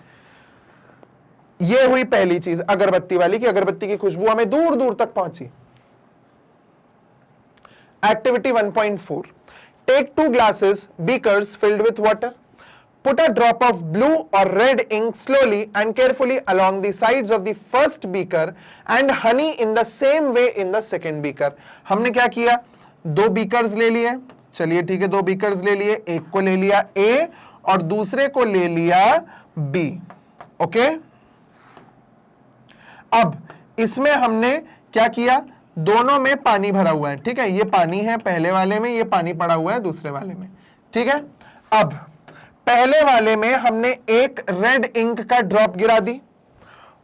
ये हुई पहली चीज अगरबत्ती वाली कि अगरबत्ती की खुशबू हमें दूर दूर तक पहुंची। Activity 1.4, take 2 glasses, beakers filled with water. Put a drop of blue or red ink slowly and carefully along the sides of the first beaker and honey in the same way in the second beaker. हमने क्या किया, 2 beakers ले लिए, चलिए ठीक है, 2 beakers ले लिए, एक को ले लिया A और दूसरे को ले लिया B। ओके, अब इसमें हमने क्या किया, दोनों में पानी भरा हुआ है। ठीक है, ये पानी है पहले वाले में, ये पानी पड़ा हुआ है दूसरे वाले में। ठीक है, अब पहले वाले में हमने एक रेड इंक का ड्रॉप गिरा दी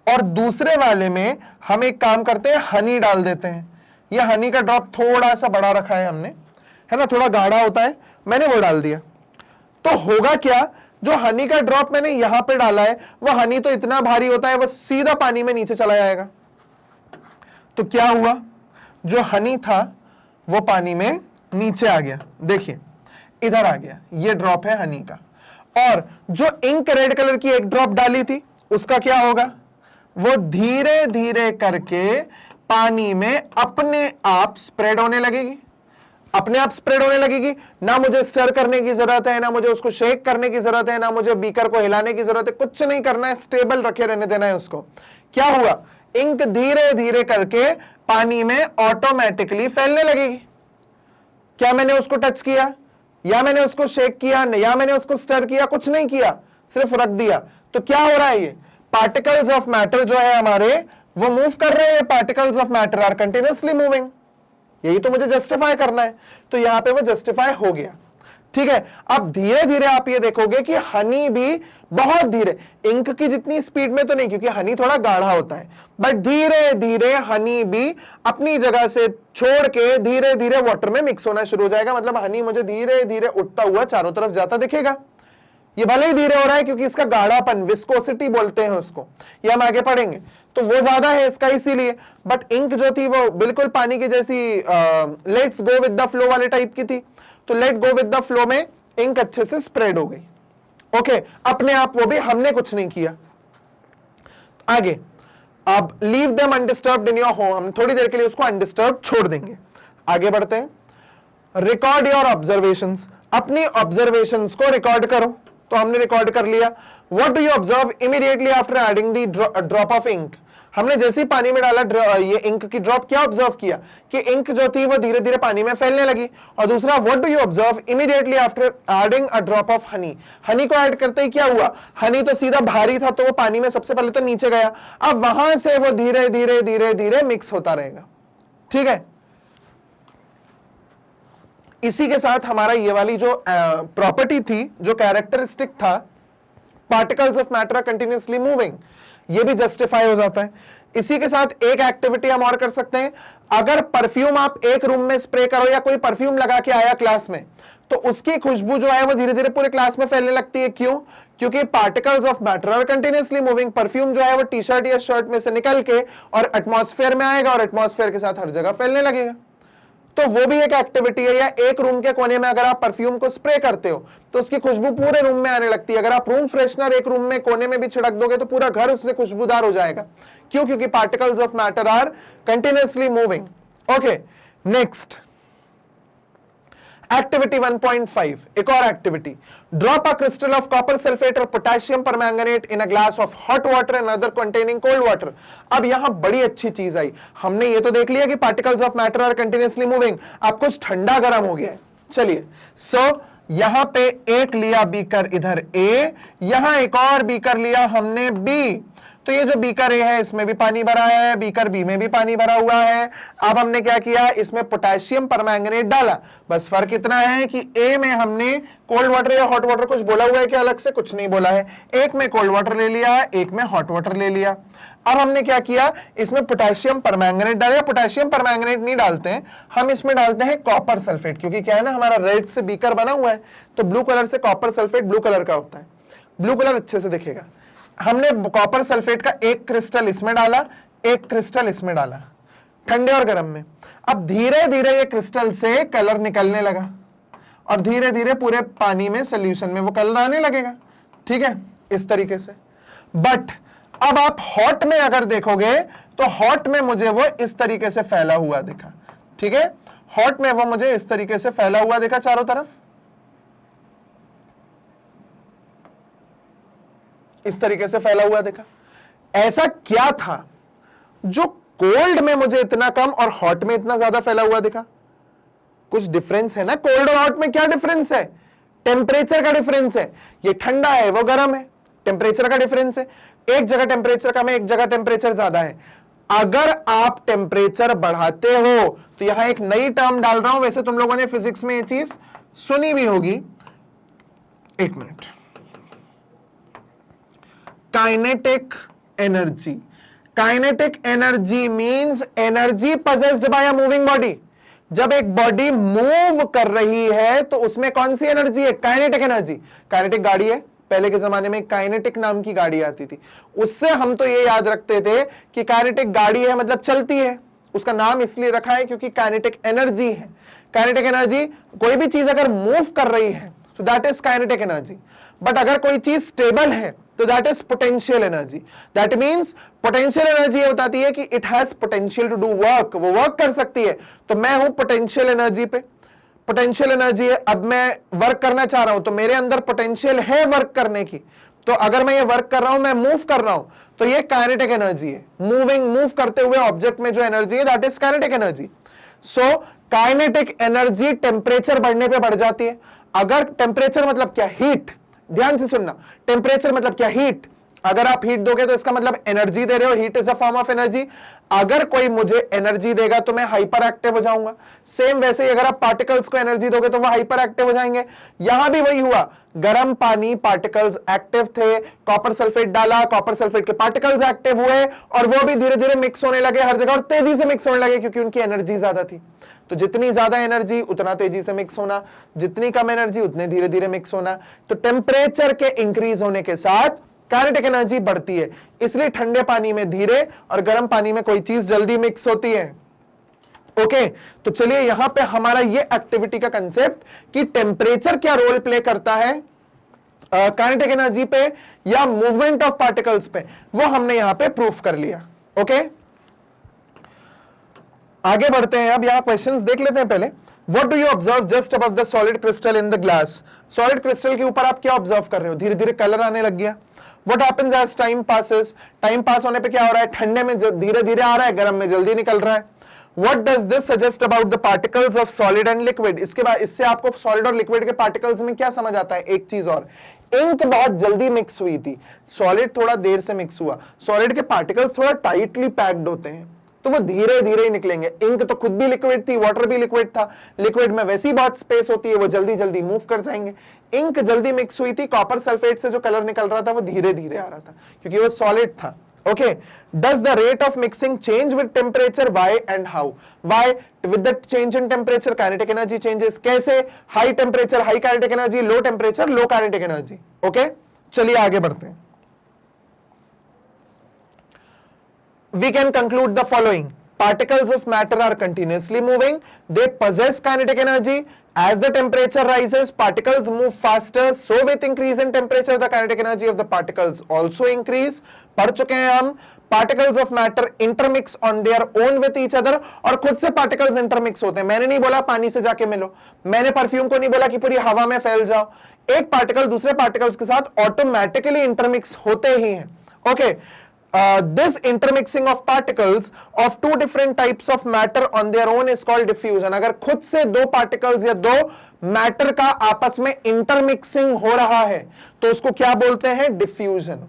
और दूसरे वाले में हम एक काम करते हैं, हनी डाल देते हैं। ये हनी का ड्रॉप थोड़ा सा बड़ा रखा है हमने, है ना, थोड़ा गाढ़ा होता है, मैंने वो डाल दिया। तो होगा क्या, जो हनी का ड्रॉप मैंने यहां पे डाला है, वो हनी तो इतना भारी होता है वो सीधा पानी में नीचे चला जाएगा। तो क्या हुआ, जो हनी था वो पानी में नीचे आ गया, देखिए इधर आ गया, ये ड्रॉप है हनी का। और जो इंक रेड कलर की एक ड्रॉप डाली थी उसका क्या होगा, वो धीरे धीरे करके पानी में अपने आप स्प्रेड होने लगेगी, अपने आप स्प्रेड होने लगेगी। ना मुझे स्टर करने की जरूरत है, ना मुझे उसको शेक करने की जरूरत है, ना मुझे बीकर को हिलाने की जरूरत है, कुछ नहीं करना है, स्टेबल रखे रहने देना है उसको। क्या हुआ, इंक धीरे धीरे करके पानी में ऑटोमेटिकली फैलने लगेगी। क्या मैंने उसको टच किया, या मैंने उसको शेक किया, या मैंने उसको स्टर किया, कुछ नहीं किया, सिर्फ रख दिया। तो क्या हो रहा है, ये पार्टिकल्स ऑफ मैटर जो है हमारे वो मूव कर रहे हैं। Particles of matter are continuously moving, यही तो मुझे जस्टिफाई करना है। तो यहां पे वो जस्टिफाई हो गया। ठीक है, अब धीरे धीरे आप ये देखोगे कि हनी भी बहुत धीरे, इंक की जितनी स्पीड में तो नहीं, क्योंकि हनी थोड़ा गाढ़ा होता है, बट धीरे धीरे हनी भी अपनी जगह से छोड़ के धीरे धीरे वाटर में मिक्स होना शुरू हो जाएगा। मतलब हनी मुझे धीरे धीरे उठता हुआ चारों तरफ जाता दिखेगा। ये भले ही धीरे हो रहा है क्योंकि इसका गाढ़ापन, विस्कोसिटी बोलते हैं उसको, ये हम आगे पढ़ेंगे, तो वो ज्यादा है इसका इसीलिए। बट इंक जो थी वो बिल्कुल पानी की जैसी let's go with the flow वाले टाइप की थी। तो let go with the flow में इंक अच्छे से स्प्रेड हो गई। ओके, अपने आप, वो भी हमने कुछ नहीं किया। आगे, अब leave them undisturbed in your home, हम थोड़ी देर के लिए उसको अनडिस्टर्ब छोड़ देंगे। आगे बढ़ते हैं, रिकॉर्ड योर ऑब्जर्वेशंस, अपनी ऑब्जर्वेशंस को रिकॉर्ड करो। तो हमने रिकॉर्ड कर लिया। What do you observe immediately after adding the drop of ink, हमने जैसे ही पानी में डाला ये इंक की ड्रॉप, क्या ऑब्जर्व किया कि इंक जो थी वो धीरे धीरे पानी में फैलने लगी। और दूसरा, what do you observe immediately after adding a drop of honey, Honey को ऐड करते ही क्या हुआ, हनी तो सीधा भारी था तो वो पानी में सबसे पहले तो नीचे गया, अब वहां से वो धीरे धीरे धीरे धीरे मिक्स होता रहेगा। ठीक है, इसी के साथ हमारा ये वाली जो प्रॉपर्टी थी, जो कैरेक्टरिस्टिक था, particles of matter are continuously moving, ये भी जस्टिफाई हो जाता है। इसी के साथ एक एक्टिविटी हम और कर सकते हैं, अगर परफ्यूम आप एक रूम में स्प्रे करो या कोई परफ्यूम लगा के आया क्लास में, तो उसकी खुशबू जो है वो धीरे धीरे पूरे क्लास में फैलने लगती है। क्यों, क्योंकि particles of matter are continuously moving. Perfume जो है वो टी शर्ट या शर्ट में से निकल के और एटमॉस्फेयर में आएगा और एटमॉस्फेयर के साथ हर जगह फैलने लगेगा। तो वो भी एक एक्टिविटी है। या एक रूम के कोने में अगर आप परफ्यूम को स्प्रे करते हो तो उसकी खुशबू पूरे रूम में आने लगती है। अगर आप रूम फ्रेशनर एक रूम में कोने में भी छिड़क दोगे तो पूरा घर उससे खुशबूदार हो जाएगा। क्यों, क्योंकि particles of matter are continuously moving. Okay, next activity 1.5, एक और activity, drop a crystal of copper sulphate और potassium permanganate in a glass of hot water and other containing cold water. अब यहां बड़ी अच्छी चीज आई, हमने ये तो देख लिया कि particles of matter are continuously moving, अब कुछ ठंडा गर्म हो गया है। चलिए, सो यहां पे एक लिया बीकर इधर ए, यहां एक और बीकर लिया हमने बी। तो ये जो बीकर ए है इसमें भी पानी भरा है, बीकर बी में भी पानी भरा हुआ है। अब हमने क्या किया, इसमें पोटेशियम परमैंगनेट डाला। बस फर्क इतना है कि ए में हमने कोल्ड वाटर या हॉट वाटर कुछ बोला हुआ है कि अलग से कुछ नहीं बोला है। एक में कोल्ड वाटर ले लिया, एक में हॉट वाटर ले लिया। अब हमने क्या किया, इसमें पोटेशियम परमैंगनेट डाला। पोटेशियम परमैंगनेट नहीं डालते हैं हम, इसमें डालते हैं कॉपर सल्फेट, क्योंकि क्या है ना, हमारा रेड से बीकर बना हुआ है तो ब्लू कलर से कॉपर सल्फेट ब्लू कलर का होता है, ब्लू कलर अच्छे से दिखेगा। हमने कॉपर सल्फेट का एक क्रिस्टल इसमें डाला, एक क्रिस्टल इसमें डाला, ठंडे और गर्म में। अब धीरे धीरे ये क्रिस्टल से कलर निकलने लगा और धीरे धीरे पूरे पानी में सोल्यूशन में वो कलर आने लगेगा, ठीक है, इस तरीके से। बट अब आप हॉट में अगर देखोगे तो हॉट में मुझे वो इस तरीके से फैला हुआ दिखा, ठीक है, हॉट में वो मुझे इस तरीके से फैला हुआ दिखा चारों तरफ, इस तरीके से फैला हुआ दिखा। ऐसा क्या था जो कोल्ड में मुझे इतना कम और हॉट में इतना ज्यादा फैला हुआ दिखा? कुछ डिफरेंस है ना, कोल्ड और हॉट में क्या डिफरेंस है? टेम्परेचर का डिफरेंस है। ये ठंडा है, वो गर्म है, टेम्परेचर का डिफरेंस है। एक जगह टेम्परेचर कम है, एक जगह टेम्परेचर ज्यादा है। अगर आप टेम्परेचर बढ़ाते हो तो यहां एक नई टर्म डाल रहा हूं, वैसे तुम लोगों ने फिजिक्स में ये चीज सुनी भी होगी, एक minute, kinetic energy. Kinetic energy means energy possessed by a moving body। जब एक बॉडी मूव कर रही है तो उसमें कौन सी एनर्जी है? Kinetic energy. काइनेटिक गाड़ी है, पहले के जमाने में काइनेटिक नाम की गाड़ी आती थी, उससे हम तो ये याद रखते थे कि काइनेटिक गाड़ी है मतलब चलती है, उसका नाम इसलिए रखा है क्योंकि काइनेटिक एनर्जी है। काइनेटिक एनर्जी, कोई भी चीज अगर मूव कर रही है तो that is kinetic energy. But अगर कोई चीज स्टेबल है तो that is potential energy. That means potential energy ये बताती है कि it has potential to do work, वो वर्क कर सकती है। तो मैं हूं पोटेंशियल एनर्जी पे, पोटेंशियल एनर्जी है, अब मैं वर्क करना चाह रहा हूं तो मेरे अंदर पोटेंशियल है वर्क करने की। तो अगर मैं ये वर्क कर रहा हूं, मैं मूव कर रहा हूं, तो ये काइनेटिक एनर्जी है। मूव करते हुए ऑब्जेक्ट में जो एनर्जी है that is kinetic energy. So kinetic energy temperature बढ़ने पे बढ़ जाती है। अगर टेम्परेचर मतलब क्या? हीट। ध्यान से सुनना, टेम्परेचर मतलब क्या? हीट। अगर आप हीट दोगे तो इसका मतलब एनर्जी दे रहे हो, heat is a form of energy. अगर कोई मुझे एनर्जी देगा तो मैं हाइपर एक्टिव हो जाऊंगा। सेम वैसे ही अगर आप पार्टिकल्स को एनर्जी दोगे तो वो हाइपर एक्टिव हो जाएंगे। यहां भी वही हुआ, गर्म पानी, पार्टिकल्स एक्टिव थे, कॉपर सल्फेट डाला, कॉपर सल्फेट के पार्टिकल्स एक्टिव हुए और वो भी धीरे धीरे मिक्स होने लगे हर जगह, और तेजी से मिक्स होने लगे क्योंकि उनकी एनर्जी ज्यादा थी। तो जितनी ज्यादा एनर्जी उतना तेजी से मिक्स होना, जितनी कम एनर्जी उतने धीरे धीरे मिक्स होना। तो टेम्परेचर के इंक्रीज होने के साथ काइनेटिक एनर्जी बढ़ती है, इसलिए ठंडे पानी में धीरे और गर्म पानी में कोई चीज जल्दी मिक्स होती है। ओके, तो चलिए यहां पे हमारा ये एक्टिविटी का कंसेप्ट कि टेम्परेचर क्या रोल प्ले करता है काइनेटिक एनर्जी पे या मूवमेंट ऑफ पार्टिकल्स पे, वो हमने यहां पे प्रूफ कर लिया। ओके, आगे बढ़ते हैं। अब यहां क्वेश्चंस देख लेते हैं पहले। What do you observe just above the solid crystal in the glass? Solid crystal के ऊपर आप क्या ऑब्जर्व कर रहे हो? धीरे धीरे कलर आने लग गया। What happens as time passes? Time pass होने पे क्या हो रहा है? ठंडे में धीरे धीरे आ रहा है, गर्म में जल्दी निकल रहा है। What does this suggest about the particles of solid and liquid? इसके बाद इससे आपको सॉलिड और लिक्विड के पार्टिकल्स में क्या समझ आता है? एक चीज और, इंक बहुत जल्दी मिक्स हुई थी, सॉलिड थोड़ा देर से मिक्स हुआ। सॉलिड के पार्टिकल्स थोड़ा टाइटली पैक्ड होते हैं तो वो धीरे धीरे ही निकलेंगे। इंक तो खुद भी लिक्विड थी, वाटर भी लिक्विड था, लिक्विड में वैसी बहुत स्पेस होती है, वो जल्दी जल्दी मूव कर जाएंगे। इंक जल्दी मिक्स हुई थी, कॉपर सल्फेट से जो कलर निकल रहा था वो धीरे धीरे आ रहा था क्योंकि वो सॉलिड था। Okay, does the rate of mixing change with temperature? Why and how? Why? With the change in temperature kinetic energy changes. कैसे? High temperature high kinetic energy, low temperature low kinetic energy. Okay, चलिए आगे बढ़ते हैं। We can conclude the following. Particles of matter are continuously moving. They possess kinetic energy. As the temperature rises, particles move faster. So with increase in temperature, the kinetic energy of the particles also increase. पढ़ चुके हैं हम। Particles of matter intermix on their own with each other. और खुद से particles intermix होते हैं। मैंने नहीं बोला पानी से जाके मिलो, मैंने परफ्यूम को नहीं बोला कि पूरी हवा में फैल जाओ। एक पार्टिकल दूसरे पार्टिकल्स के साथ ऑटोमेटिकली इंटरमिक्स होते ही हैं। Okay, this intermixing of particles of two different types of matter on their own is called diffusion. अगर खुद से दो पार्टिकल्स या दो मैटर का आपस में इंटरमिक्सिंग हो रहा है तो उसको क्या बोलते हैं? डिफ्यूजन।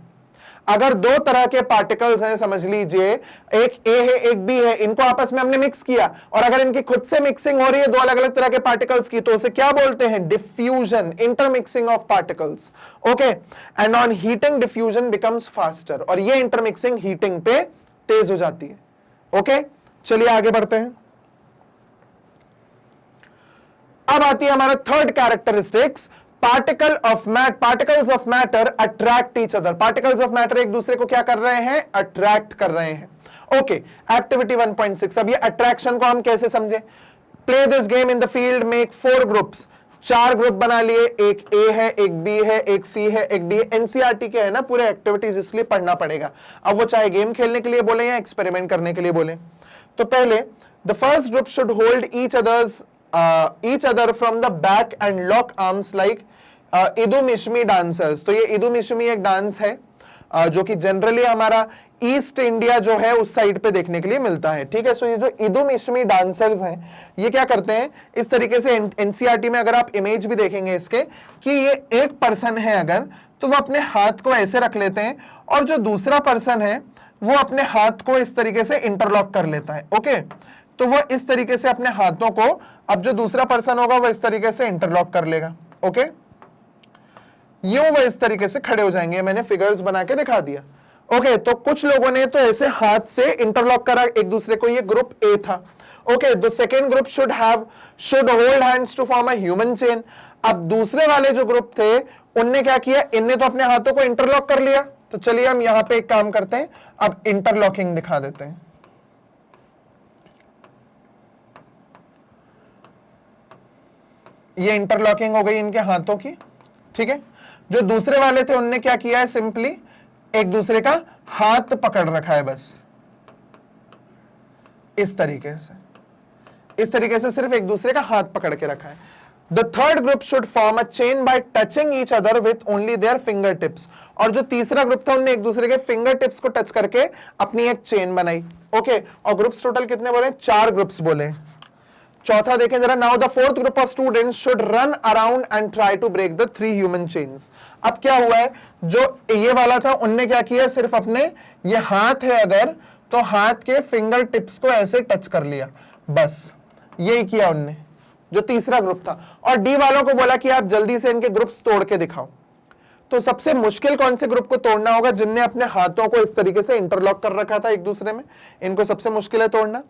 अगर दो तरह के पार्टिकल्स हैं, समझ लीजिए एक ए है एक बी है, इनको आपस में हमने मिक्स किया और अगर इनकी खुद से मिक्सिंग हो रही है दो अलग अलग तरह के पार्टिकल्स की, तो उसे क्या बोलते हैं? Diffusion, intermixing of particles. Okay, and on heating diffusion becomes faster, और ये इंटरमिक्सिंग हीटिंग पे तेज हो जाती है। ओके, चलिए आगे बढ़ते हैं। अब आती है हमारा third characteristics, particles of matter attract each other. Particles of matter एक दूसरे को क्या कर रहे हैं? अट्रैक्ट कर रहे हैं। Okay, activity 1.6। अब ये अट्रैक्शन को हम कैसे समझे? Play this game in the field, make 4 groups. 4 group बना लिए, एक ए है, एक बी है, एक सी है, एक डी। एनसीईआरटी के है ना पूरे एक्टिविटीज, इसलिए पढ़ना पड़ेगा। अब वो चाहे गेम खेलने के लिए बोले या एक्सपेरिमेंट करने के लिए बोले। तो पहले the first group should hold each other from the back and lock arms like इदुमिशमी dancers. तो ये इदुमिशमी एक डांस है जो कि जनरली हमारा ईस्ट इंडिया जो है उस साइड पे देखने के लिए मिलता है, ठीक है। सो ये जो इदुमिशमी डांसर्स हैं ये क्या करते हैं इस तरीके से, एनसीईआरटी में अगर आप इमेज भी देखेंगे इसके कि ये एक पर्सन है अगर, तो वो अपने हाथ को ऐसे रख लेते हैं और जो दूसरा पर्सन है वो अपने हाथ को इस तरीके से इंटरलॉक कर लेता है। ओके, तो वो इस तरीके से अपने हाथों को, अब जो दूसरा पर्सन होगा वो इस तरीके से इंटरलॉक कर लेगा। ओके, यूं वो इस तरीके से खड़े हो जाएंगे। मैंने फिगर्स बना के दिखा दिया। ओके, तो कुछ लोगों ने तो ऐसे हाथ से इंटरलॉक करा एक दूसरे को, ये ग्रुप ए था। Okay, the second group should hold hands to form a human chain. अब दूसरे वाले जो ग्रुप थे उनने क्या किया, इनने तो अपने हाथों को इंटरलॉक कर लिया। तो चलिए हम यहां पे एक काम करते हैं, अब इंटरलॉकिंग दिखा देते हैं। ये इंटरलॉकिंग हो गई इनके हाथों की, ठीक है। जो दूसरे वाले थे उनने क्या किया है, सिंपली एक दूसरे का हाथ पकड़ रखा है, बस इस तरीके से सिर्फ एक दूसरे का हाथ पकड़ के रखा है। The third group should form a chain by touching each other with only their finger tips. और जो तीसरा ग्रुप था उन्होंने एक दूसरे के फिंगर टिप्स को टच करके अपनी एक चेन बनाई। ओके, और ग्रुप्स टोटल कितने बोले, 4 ग्रुप्स बोले। चौथा देखें जरा, now the fourth group of students should run around and try to break the 3 human chains. अब क्या हुआ है, जो ये वाला था उनने क्या किया, सिर्फ अपने ये हाथ है अगर, तो हाथ के फिंगर टिप्स को ऐसे टच कर लिया, बस यही किया उनने, जो तीसरा ग्रुप था। और डी वालों को बोला कि आप जल्दी से इनके ग्रुप्स तोड़ के दिखाओ। तो सबसे मुश्किल कौन से ग्रुप को तोड़ना होगा, जिनने अपने हाथों को इस तरीके से इंटरलॉक कर रखा था एक दूसरे में, इनको सबसे मुश्किल है तोड़ना।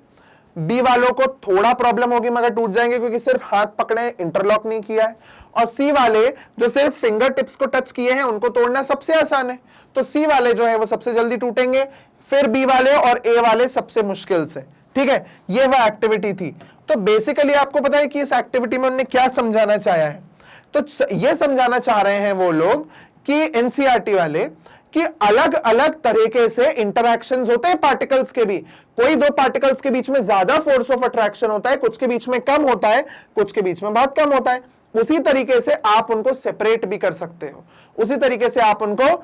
बी वालों को थोड़ा प्रॉब्लम होगी मगर टूट जाएंगे क्योंकि सिर्फ हाथ पकड़े, इंटरलॉक नहीं किया है। और सी वाले जो सिर्फ फिंगर टिप्स को टच किए हैं उनको तोड़ना सबसे आसान है, तो सी वाले जो है वो सबसे जल्दी टूटेंगे, फिर बी वाले और ए वाले सबसे मुश्किल से, ठीक है। ये वह एक्टिविटी थी। तो बेसिकली आपको पता है कि इस एक्टिविटी में उन्होंने क्या समझाना चाहा है, तो ये समझाना चाह रहे हैं वो लोग कि एनसीईआरटी वाले कि अलग अलग तरीके से इंटरैक्शंस होते हैं पार्टिकल्स के भी। कोई दो पार्टिकल्स के बीच में ज्यादा फोर्स ऑफ अट्रैक्शन होता है, कुछ के बीच में कम होता है, कुछ के बीच में बहुत कम होता है। उसी तरीके से आप उनको सेपरेट भी कर सकते हो, उसी तरीके से आप उनको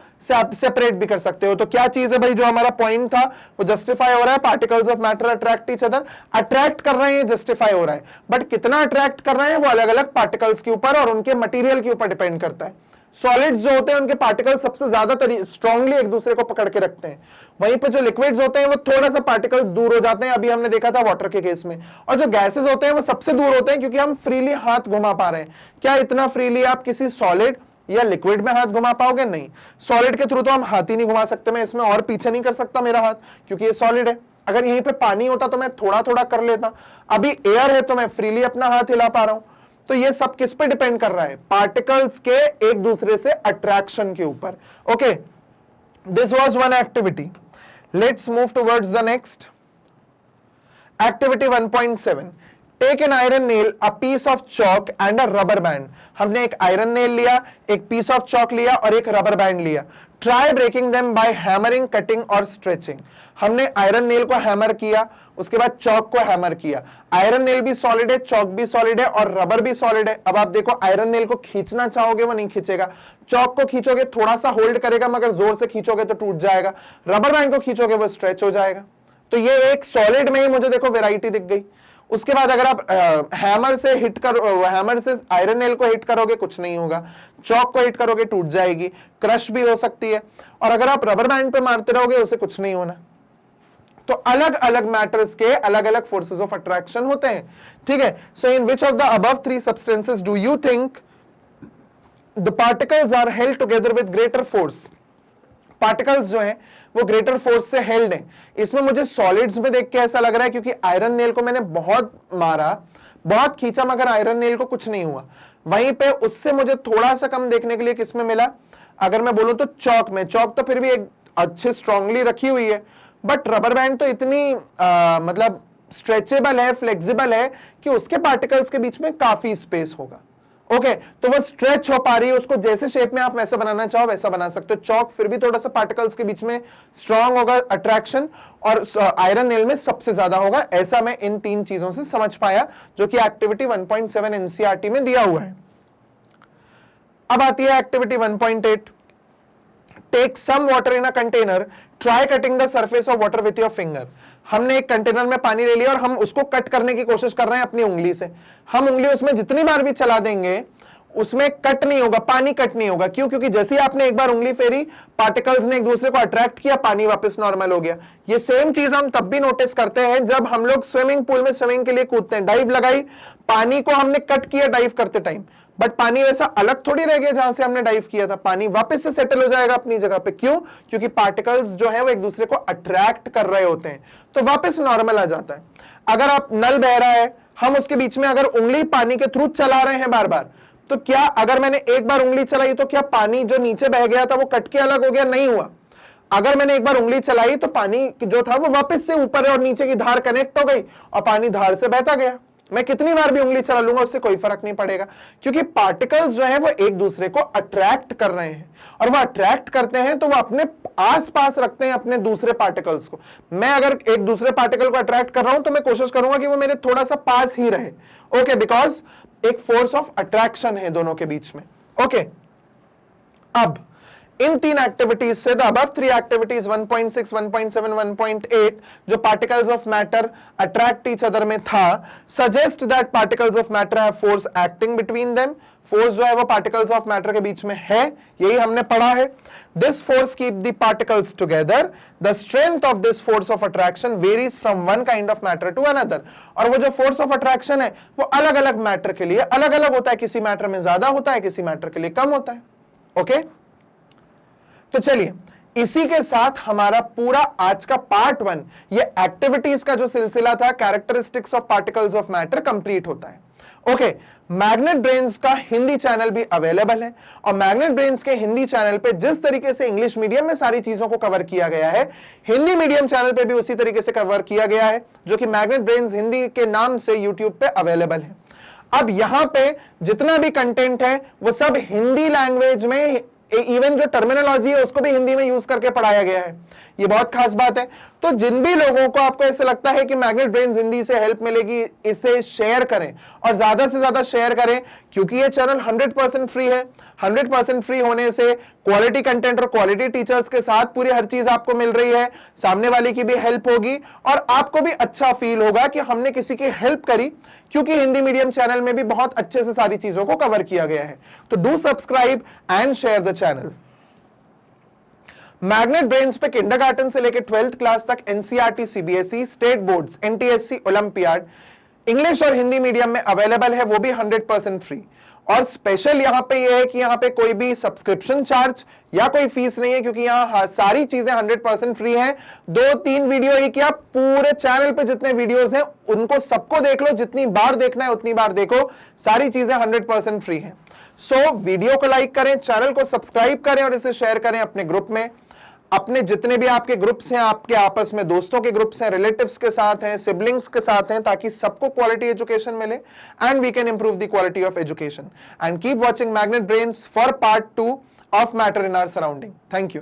सेपरेट भी कर सकते हो। तो क्या चीज है भाई, जो हमारा पॉइंट था वो जस्टिफाई हो रहा है, particles of matter attract each other, attract कर रहे हैं, जस्टिफाई हो रहा है। बट कितना अट्रैक्ट कर रहे हैं वो अलग अलग पार्टिकल्स के ऊपर और उनके मटेरियल के ऊपर डिपेंड करता है। सॉलिड्स जो होते हैं उनके पार्टिकल्स सबसे ज्यादा स्ट्रांगली एक दूसरे को पकड़ के रखते हैं, वहीं पे जो लिक्विड्स होते हैं वो थोड़ा सा पार्टिकल्स दूर हो जाते हैं, अभी हमने देखा था वाटर के केस में। और जो गैसेस होते हैं वो सबसे दूर होते हैं क्योंकि हम फ्रीली हाथ घुमा पा रहे हैं। क्या इतना फ्रीली आप किसी सॉलिड या लिक्विड में हाथ घुमा पाओगे? नहीं। सॉलिड के थ्रू तो हम हाथ ही नहीं घुमा सकते, मैं इसमें और पीछे नहीं कर सकता मेरा हाथ क्योंकि ये सॉलिड है। अगर यहीं पे पानी होता तो मैं थोड़ा थोड़ा कर लेता, अभी एयर है तो मैं फ्रीली अपना हाथ हिला पा रहा हूं। तो ये सब किस पे डिपेंड कर रहा है? पार्टिकल्स के एक दूसरे से अट्रैक्शन के ऊपर। Okay, this was one activity. Let's move towards the next activity 1.7। Take an iron nail, a piece of chalk and a rubber band. हमने एक आयरन नेल लिया, एक पीस ऑफ चॉक लिया और एक रबर बैंड लिया। Try breaking them by hammering, cutting और stretching. हमने आयरन नेल को हैमर किया, उसके बाद चॉक को हैमर किया। आयरन नेल भी सॉलिड है, चॉक भी सॉलिड है और रबर भी सॉलिड है। अब आप देखो, आयरन नेल को खींचना चाहोगे वो नहीं खींचेगा, चॉक को खींचोगे थोड़ा सा होल्ड करेगा मगर जोर से खींचोगे तो टूट जाएगा, रबर बैंड को खींचोगे वो स्ट्रेच हो जाएगा। तो ये एक सॉलिड में ही मुझे देखो वेराइटी दिख गई। उसके बाद अगर आप हैमर से हिट कर, हैमर से आयरन नेल को हिट करोगे कुछ नहीं होगा, चॉक को हिट करोगे टूट जाएगी, क्रश भी हो सकती है, और अगर आप रबर बैंड पे मारते रहोगे उसे कुछ नहीं होना। तो अलग अलग मैटर्स के अलग अलग फोर्सेस ऑफ अट्रैक्शन होते हैं, ठीक है। So in which of the above 3 substances do you think the particles are held together with greater force? Particles जो हैं वो ग्रेटर फोर्स से हेल्ड हैं। इसमें मुझे सॉलिड्स में देख के ऐसा लग रहा है क्योंकि आयरन नेल को मैंने बहुत मारा, बहुत खींचा मगर आयरन नेल को कुछ नहीं हुआ। वहीं पे उससे मुझे थोड़ा सा कम देखने के लिए किसमें मिला, अगर मैं बोलूं तो चॉक में। चॉक तो फिर भी एक अच्छे स्ट्रांगली रखी हुई है, बट रबर बैंड तो इतनी मतलब स्ट्रेचेबल है, फ्लेक्सिबल है कि उसके पार्टिकल्स के बीच में काफी स्पेस होगा। ओके तो वो स्ट्रेच हो पा रही है, उसको जैसे शेप में आप वैसा बनाना चाहो वैसा बना सकते हो। चौक फिर भी थोड़ा सा पार्टिकल्स के बीच में स्ट्रांग होगा अट्रैक्शन, और आयरन नेल में सबसे ज्यादा होगा। ऐसा मैं इन 3 चीजों से समझ पाया जो कि एक्टिविटी 1.7 एनसीईआरटी में दिया हुआ है। अब आती है activity 1.8, take some water in a container, try cutting the surface of water with your finger. हमने एक कंटेनर में पानी ले लिया और हम उसको कट करने की कोशिश कर रहे हैं अपनी उंगली से। हम उंगली उसमें जितनी बार भी चला देंगे उसमें कट नहीं होगा, पानी कट नहीं होगा। क्यों? क्योंकि जैसे ही आपने एक बार उंगली फेरी, पार्टिकल्स ने एक दूसरे को अट्रैक्ट किया, पानी वापस नॉर्मल हो गया। ये सेम चीज हम तब भी नोटिस करते हैं जब हम लोग स्विमिंग पूल में स्विमिंग के लिए कूदते हैं। डाइव लगाई, पानी को हमने कट किया डाइव करते टाइम, बट पानी वैसा अलग थोड़ी रह गया जहां से हमने डाइव किया था। पानी वापस से सेटल हो जाएगा अपनी जगह पे। क्यों? क्योंकि पार्टिकल्स जो है वो एक दूसरे को अट्रैक्ट कर रहे होते हैं, तो वापस नॉर्मल आ जाता है। अगर आप नल बह रहा है, हम उसके बीच में अगर उंगली पानी के थ्रू चला रहे हैं बार बार, तो क्या अगर मैंने एक बार उंगली चलाई तो क्या पानी जो नीचे बह गया था वो कट के अलग हो गया? नहीं हुआ। अगर मैंने एक बार उंगली चलाई तो पानी जो था वो वापस से ऊपर और नीचे की धार कनेक्ट हो गई और पानी धार से बहता गया। मैं कितनी बार भी उंगली चला लूंगा उससे कोई फर्क नहीं पड़ेगा, क्योंकि पार्टिकल्स जो है वो एक दूसरे को अट्रैक्ट कर रहे हैं, और वो अट्रैक्ट करते हैं तो वो अपने आसपास रखते हैं अपने दूसरे पार्टिकल्स को। मैं अगर एक दूसरे पार्टिकल को अट्रैक्ट कर रहा हूं तो मैं कोशिश करूंगा कि वो मेरे थोड़ा सा पास ही रहे। ओके, बिकॉज एक फोर्स ऑफ अट्रैक्शन है दोनों के बीच में। ओके, अब इन 3 एक्टिविटीज से, द अबव 3 एक्टिविटीज 1.6, 1.7, 1.8 जो particles of matter attract each other में था, suggest that particles of matter have force acting between them. Force जो है वो पार्टिकल्स ऑफ मैटर के बीच में है, यही हमने पढ़ा है। This force keep the particles together, the strength of this force of attraction varies from one kind of matter to another. और वो जो फोर्स ऑफ अट्रैक्शन है वो अलग अलग मैटर के लिए अलग अलग होता है, किसी मैटर में ज्यादा होता है, किसी मैटर के लिए कम होता है। ओके, तो चलिए इसी के साथ हमारा पूरा आज का पार्ट 1 ये एक्टिविटीज का जो सिलसिला था, characteristics of particles of matter, complete होता है। ओके, मैग्नेट ब्रेन्स का हिंदी चैनल भी अवेलेबल है, और मैग्नेट ब्रेन्स के हिंदी चैनल पे जिस तरीके से इंग्लिश मीडियम में सारी चीजों को कवर किया गया है, हिंदी मीडियम चैनल पे भी उसी तरीके से कवर किया गया है, जो कि मैग्नेट ब्रेन्स हिंदी के नाम से यूट्यूब पे अवेलेबल है। अब यहां पे जितना भी कंटेंट है वो सब हिंदी लैंग्वेज में, इवन जो टर्मिनोलॉजी है उसको भी हिंदी में यूज करके पढ़ाया गया है। ये बहुत खास बात है। तो जिन भी लोगों को आपको ऐसे लगता है कि मैग्नेट ब्रेन्स हिंदी से हेल्प मिलेगी, इसे शेयर करें और ज्यादा से ज्यादा शेयर करें, क्योंकि ये चैनल 100% फ्री है। 100% फ्री होने से क्वालिटी कंटेंट और क्वालिटी टीचर्स के साथ पूरी हर चीज आपको मिल रही है। सामने वाले की भी हेल्प होगी और आपको भी अच्छा फील होगा कि हमने किसी की हेल्प करी, क्योंकि हिंदी मीडियम चैनल में भी बहुत अच्छे से सारी चीजों को कवर किया गया है। तो do subscribe and share the channel. Magnet brains पे किंडरगार्टन से लेकर 12th क्लास तक NCERT, CBSE, state boards, NTSC, olympiad, English और हिंदी मीडियम में अवेलेबल है, वो भी 100% फ्री। और स्पेशल यहां पे ये है कि यहां पे कोई भी सब्सक्रिप्शन चार्ज या कोई फीस नहीं है, क्योंकि यहां सारी चीजें 100% फ्री हैं। 2-3 वीडियो ही क्या, पूरे चैनल पे जितने वीडियोस हैं उनको सबको देख लो, जितनी बार देखना है उतनी बार देखो, सारी चीजें 100% फ्री हैं। सो वीडियो को लाइक करें, चैनल को सब्सक्राइब करें और इसे शेयर करें अपने ग्रुप में। अपने जितने भी आपके ग्रुप्स हैं, आपके आपस में दोस्तों के ग्रुप्स हैं, रिलेटिव्स के साथ हैं, सिबलिंग्स के साथ हैं, ताकि सबको क्वालिटी एजुकेशन मिले and we can improve the quality of education. And keep watching Magnet Brains for part 2 of matter in our surrounding. Thank you.